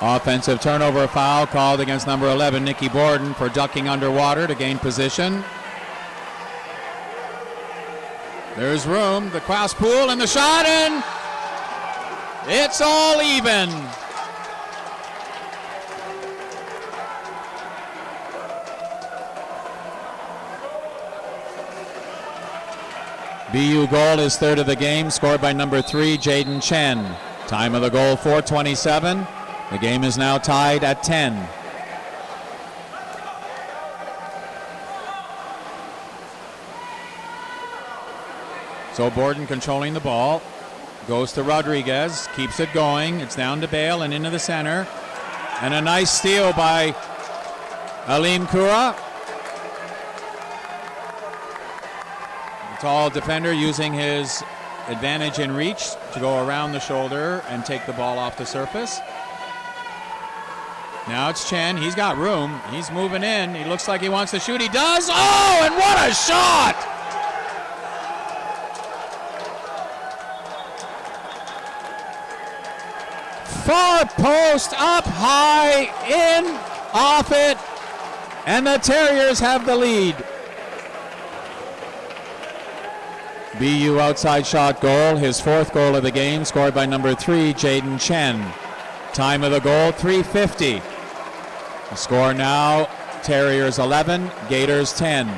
Offensive turnover foul called against number 11, Nikki Borden, for ducking underwater to gain position. There's room, the cross pool, and the shot, and it's all even. BU goal is third of the game, scored by number 3, Jaden Chen. Time of the goal, 4:27. The game is now tied at 10. So Borden controlling the ball. Goes to Rodriguez. Keeps it going. It's down to Bale and into the center. And a nice steal by Alim Kura. The tall defender using his advantage in reach to go around the shoulder and take the ball off the surface. Now it's Chen. He's got room. He's moving in. He looks like he wants to shoot. He does. Oh, and what a shot! Far post, up high, in, off it, and the Terriers have the lead. BU outside shot goal, his fourth goal of the game, scored by number 3, Jaden Chen. Time of the goal, 3:50. The score now, Terriers 11, Gators 10.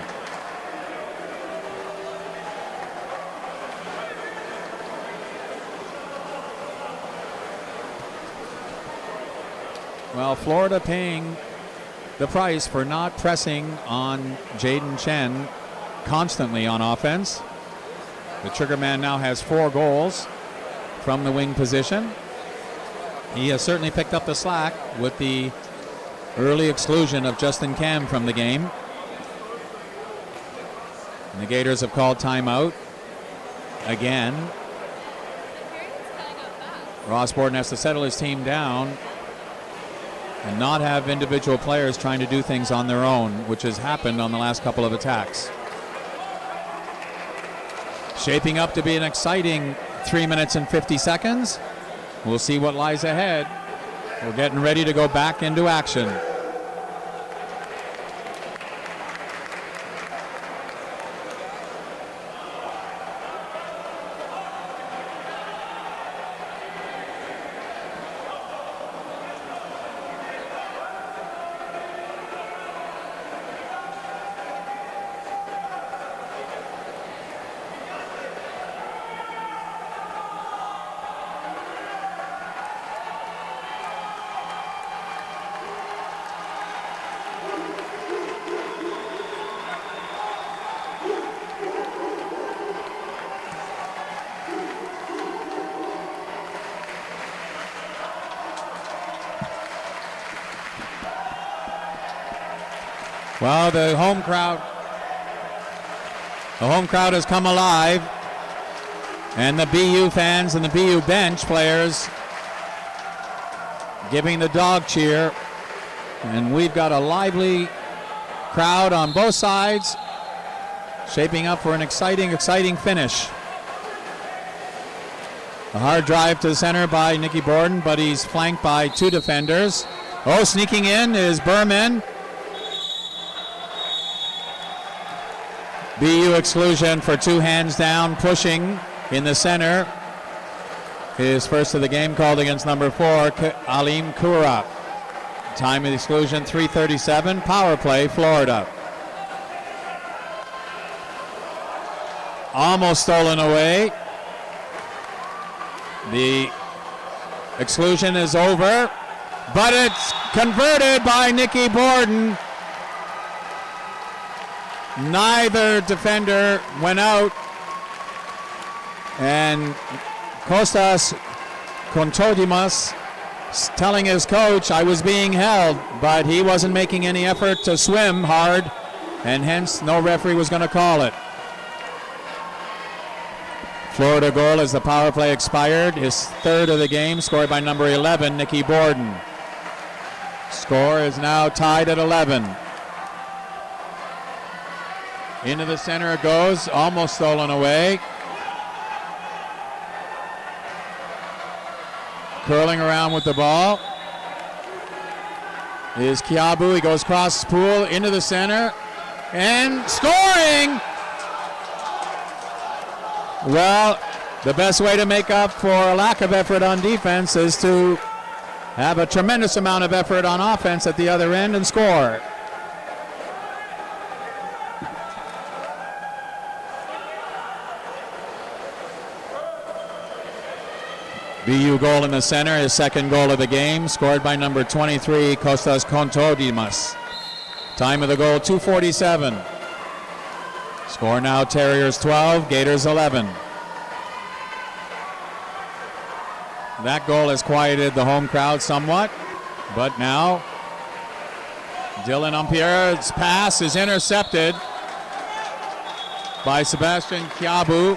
Well, Florida paying the price for not pressing on Jaden Chen constantly on offense. The trigger man now has 4 goals from the wing position. He has certainly picked up the slack with the early exclusion of Justin Cam from the game. And the Gators have called timeout again. Ross Borden has to settle his team down and not have individual players trying to do things on their own, which has happened on the last couple of attacks. Shaping up to be an exciting 3 minutes and 50 seconds. We'll see what lies ahead. We're getting ready to go back into action. Well, the home crowd has come alive, and the BU fans and the BU bench players giving the dog cheer, and we've got a lively crowd on both sides, shaping up for an exciting finish. A hard drive to the center by Nicky Borden, but he's flanked by 2 defenders. Oh, sneaking in is Berman. BU exclusion for 2 hands down, pushing in the center. His first of the game called against number 4, Alim Kura. Time of the exclusion, 3:37. Power play, Florida. Almost stolen away. The exclusion is over, but it's converted by Nicky Borden. Neither defender went out, and Kostas Kontodimas telling his coach, I was being held, but he wasn't making any effort to swim hard, and hence no referee was going to call it. Florida goal as the power play expired. His third of the game, scored by number 11, Nicky Borden. Score is now tied at 11. Into the center it goes, almost stolen away. Curling around with the ball is Kiabu. He goes across the pool into the center and scoring! Well, the best way to make up for a lack of effort on defense is to have a tremendous amount of effort on offense at the other end and score. BU goal in the center, his second goal of the game, scored by number 23, Kostas Kontodimas. Time of the goal, 2:47. Score now, Terriers 12, Gators 11. That goal has quieted the home crowd somewhat, but now Dylan Umpier's pass is intercepted by Sebastian Kiabu.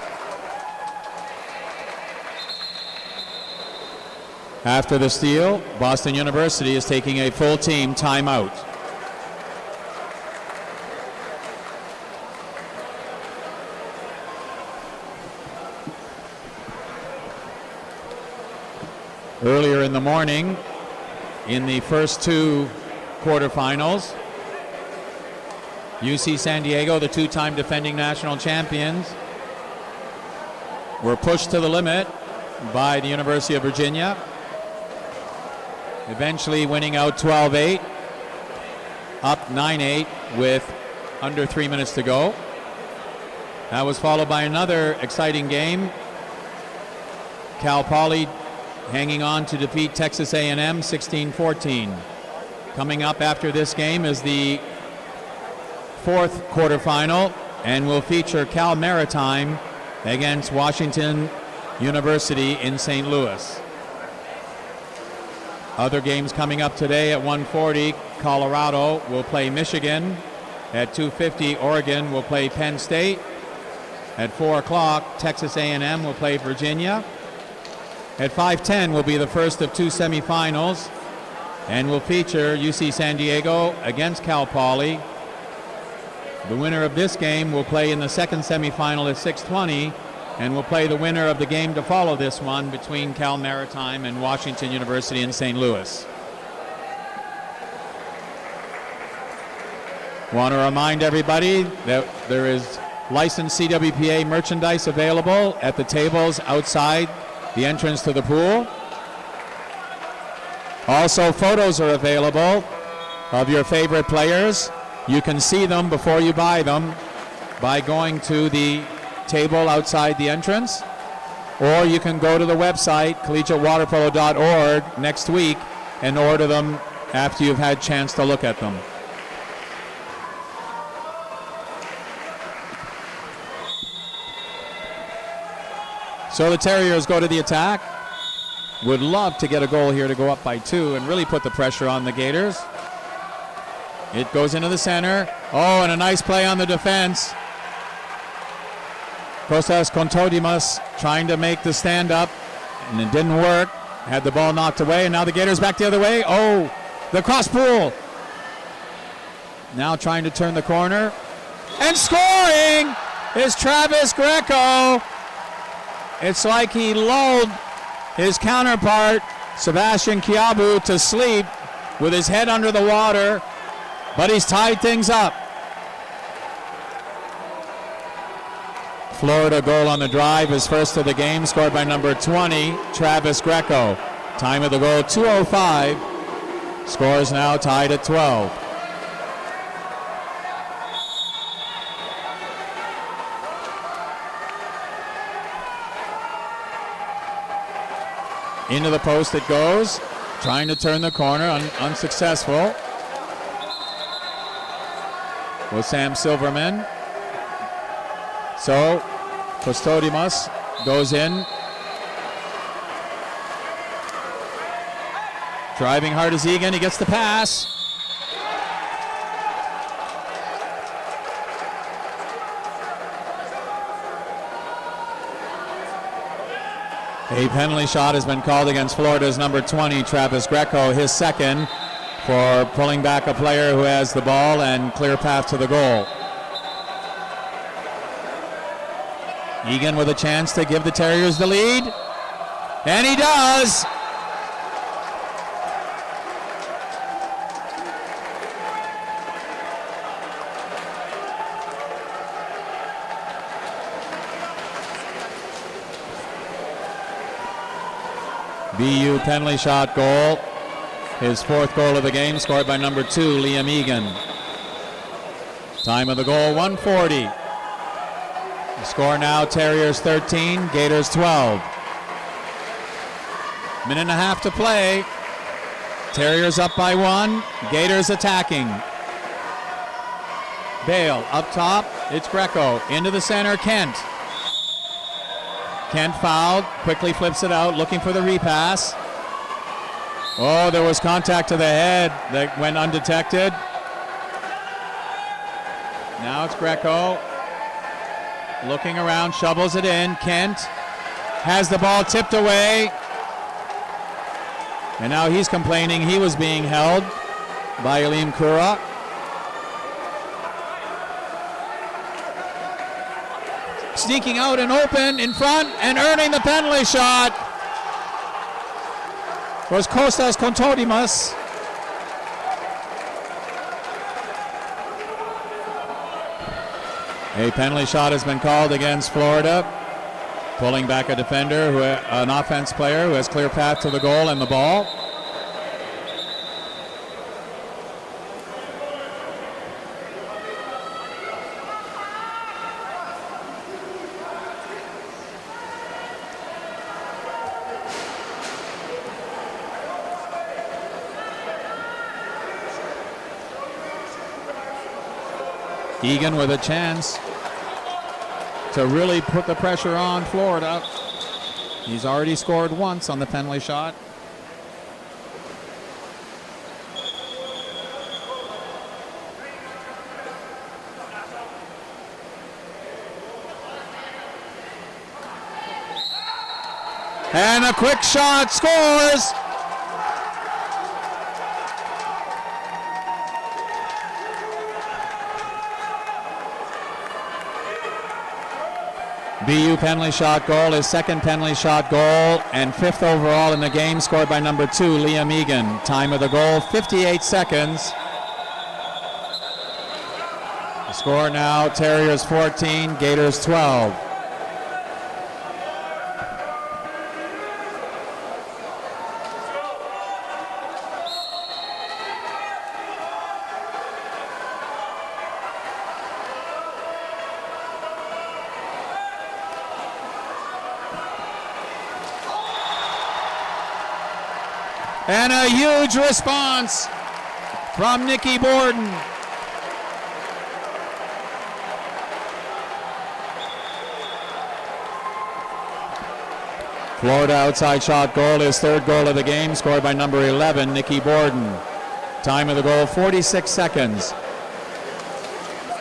After the steal, Boston University is taking a full team timeout. Earlier in the morning, in the first two quarterfinals, UC San Diego, the two-time defending national champions, were pushed to the limit by the University of Virginia, eventually winning out 12-8, up 9-8 with under 3 minutes to go. That was followed by another exciting game. Cal Poly hanging on to defeat Texas A&M 16-14. Coming up after this game is the fourth quarterfinal, and will feature Cal Maritime against Washington University in St. Louis. Other games coming up today at 1:40, Colorado will play Michigan. At 2:50, Oregon will play Penn State. At 4 o'clock, Texas A&M will play Virginia. At 5:10 will be the first of two semifinals, and will feature UC San Diego against Cal Poly. The winner of this game will play in the second semifinal at 6:20, and will play the winner of the game to follow this one between Cal Maritime and Washington University in St. Louis. Want to remind everybody that there is licensed CWPA merchandise available at the tables outside the entrance to the pool. Also, photos are available of your favorite players. You can see them before you buy them by going to the table outside the entrance, or you can go to the website collegiatewaterpolo.org next week and order them after you've had a chance to look at them. So the Terriers go to the attack. Would love to get a goal here to go up by 2 and really put the pressure on the Gators. It goes into the center. Oh, and a nice play on the defense. Kostas Kontodimas trying to make the stand up, and it didn't work. Had the ball knocked away, and now the Gators back the other way. Oh, the cross pool. Now trying to turn the corner. And scoring is Travis Greco. It's like he lulled his counterpart, Sebastian Kiabu, to sleep with his head under the water, but he's tied things up. Florida goal on the drive, his first of the game, scored by number 20, Travis Greco. Time of the goal, 2:05. Score is now tied at 12. Into the post it goes, trying to turn the corner, unsuccessful. With Sam Silverman. So, Kostodimas goes in. Driving hard as Egan, he gets the pass. A penalty shot has been called against Florida's number 20, Travis Greco, his second, for pulling back a player who has the ball and clear path to the goal. Egan with a chance to give the Terriers the lead, and he does! BU penalty shot goal. His fourth goal of the game, scored by number 2, Liam Egan. Time of the goal, 1:40. The score now, Terriers 13, Gators 12. Minute and a half to play. Terriers up by 1, Gators attacking. Bale up top, it's Greco. Into the center, Kent. Kent fouled, quickly flips it out, looking for the repass. Oh, there was contact to the head that went undetected. Now it's Greco. Looking around, shovels it in. Kent has the ball tipped away. And now he's complaining he was being held by Aleem Kura. Sneaking out and open in front and earning the penalty shot was Kostas Kontodimas. A penalty shot has been called against Florida, pulling back a defender, an offense player who has clear path to the goal and the ball. Egan with a chance to really put the pressure on Florida. He's already scored once on the penalty shot. And a quick shot, scores! BU penalty shot goal, his second penalty shot goal, and fifth overall in the game, scored by number 2, Liam Egan. Time of the goal, 58 seconds. The score now, Terriers 14, Gators 12. And a huge response from Nicky Borden. Florida outside shot goal, his third goal of the game, scored by number 11, Nicky Borden. Time of the goal, 46 seconds.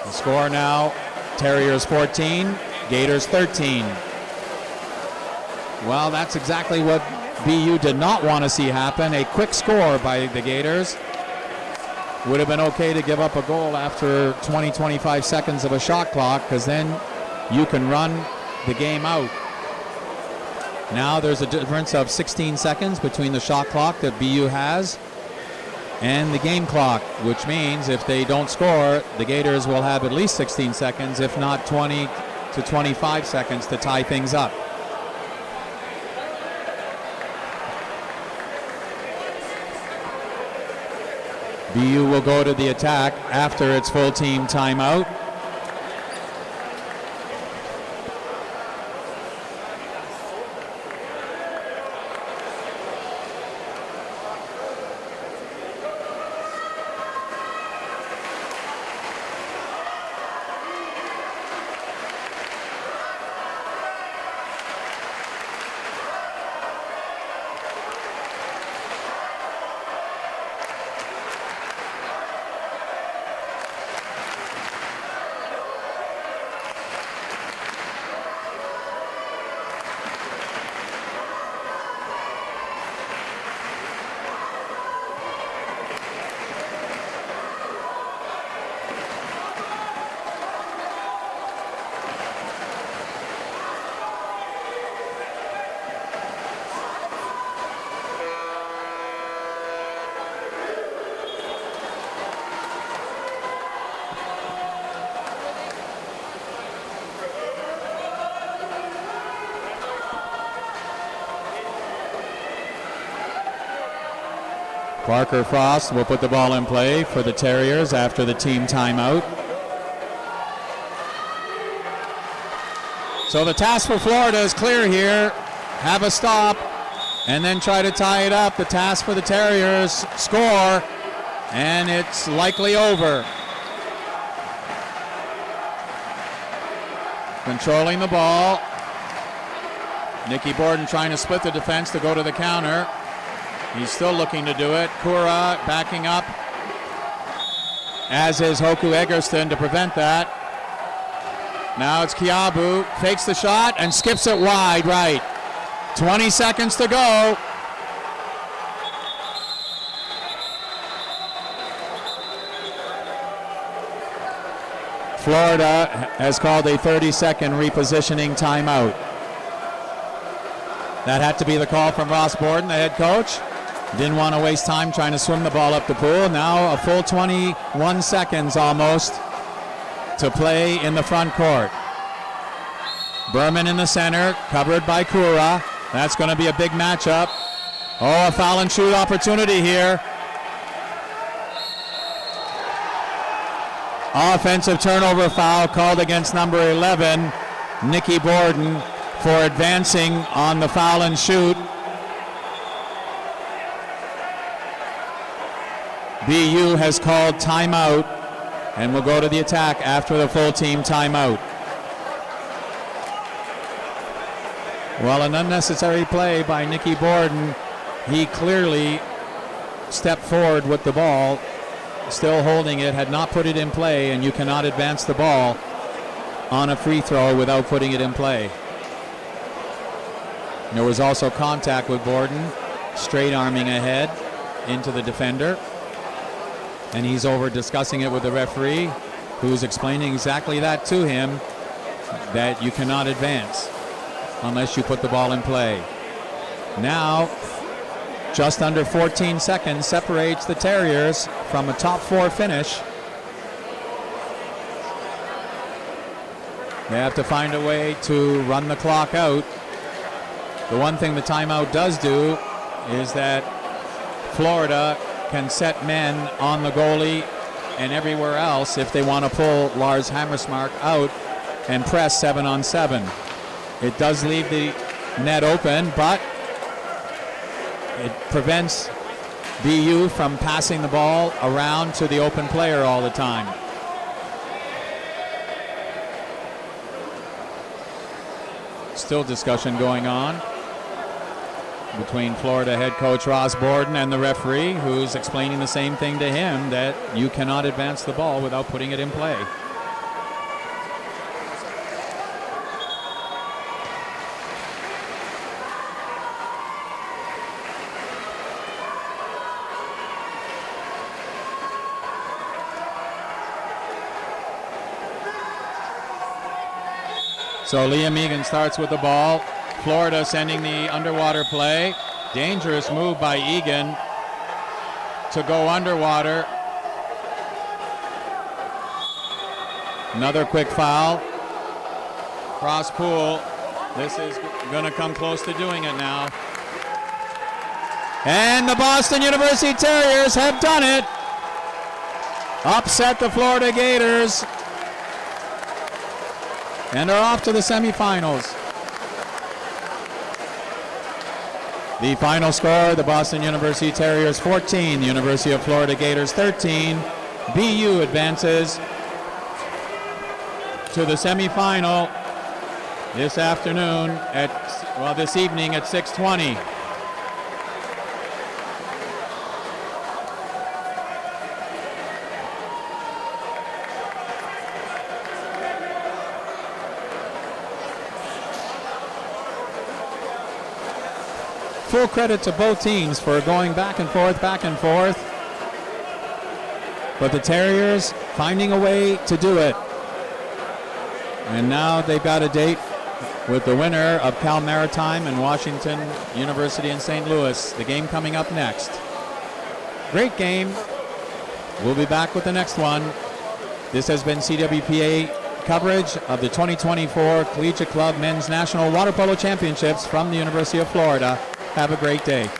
The score now, Terriers 14, Gators 13. Well, that's exactly what BU did not want to see happen. A quick score by the Gators. Would have been okay to give up a goal after 20-25 seconds of a shot clock, because then you can run the game out. Now there's a difference of 16 seconds between the shot clock that BU has and the game clock, which means if they don't score, the Gators will have at least 16 seconds, if not 20 to 25 seconds to tie things up. BU will go to the attack after its full team timeout. Parker Frost will put the ball in play for the Terriers after the team timeout. So the task for Florida is clear here. Have a stop and then try to tie it up. The task for the Terriers, score, and it's likely over. Controlling the ball. Nicky Borden trying to split the defense to go to the counter. He's still looking to do it. Kura backing up, as is Hoku Egerston to prevent that. Now it's Kiabu, fakes the shot and skips it wide right. 20 seconds to go. Florida has called a 30-second repositioning timeout. That had to be the call from Ross Borden, the head coach. Didn't want to waste time trying to swim the ball up the pool. Now a full 21 seconds almost to play in the front court. Berman in the center, covered by Kura. That's going to be a big matchup. Oh, a foul and shoot opportunity here. Offensive turnover foul called against number 11, Nicky Borden, for advancing on the foul and shoot. BU has called timeout and will go to the attack after the full team timeout. Well, an unnecessary play by Nicky Borden. He clearly stepped forward with the ball, still holding it, had not put it in play, and you cannot advance the ball on a free throw without putting it in play. There was also contact with Borden, straight arming ahead into the defender. And he's over discussing it with the referee, who's explaining exactly that to him, that you cannot advance unless you put the ball in play. Now, just under 14 seconds separates the Terriers from a top 4 finish. They have to find a way to run the clock out. The one thing the timeout does do is that Florida can set men on the goalie and everywhere else if they want to pull Lars Hammersmark out and press 7-on-7. It does leave the net open, but it prevents BU from passing the ball around to the open player all the time. Still discussion going on between Florida head coach Ross Borden and the referee, who's explaining the same thing to him, that you cannot advance the ball without putting it in play. So Liam Egan starts with the ball. Florida sending the underwater play. Dangerous move by Egan to go underwater. Another quick foul. Cross pool. This is going to come close to doing it now. And the Boston University Terriers have done it. Upset the Florida Gators and are off to the semifinals. The final score, the Boston University Terriers 14, the University of Florida Gators 13. BU advances to the semifinal this afternoon this evening at 6:20. Full credit to both teams for going back and forth. But the Terriers finding a way to do it. And now they've got a date with the winner of Cal Maritime and Washington University in St. Louis. The game coming up next. Great game. We'll be back with the next one. This has been CWPA coverage of the 2024 Collegiate Club Men's National Water Polo Championships from the University of Florida. Have a great day.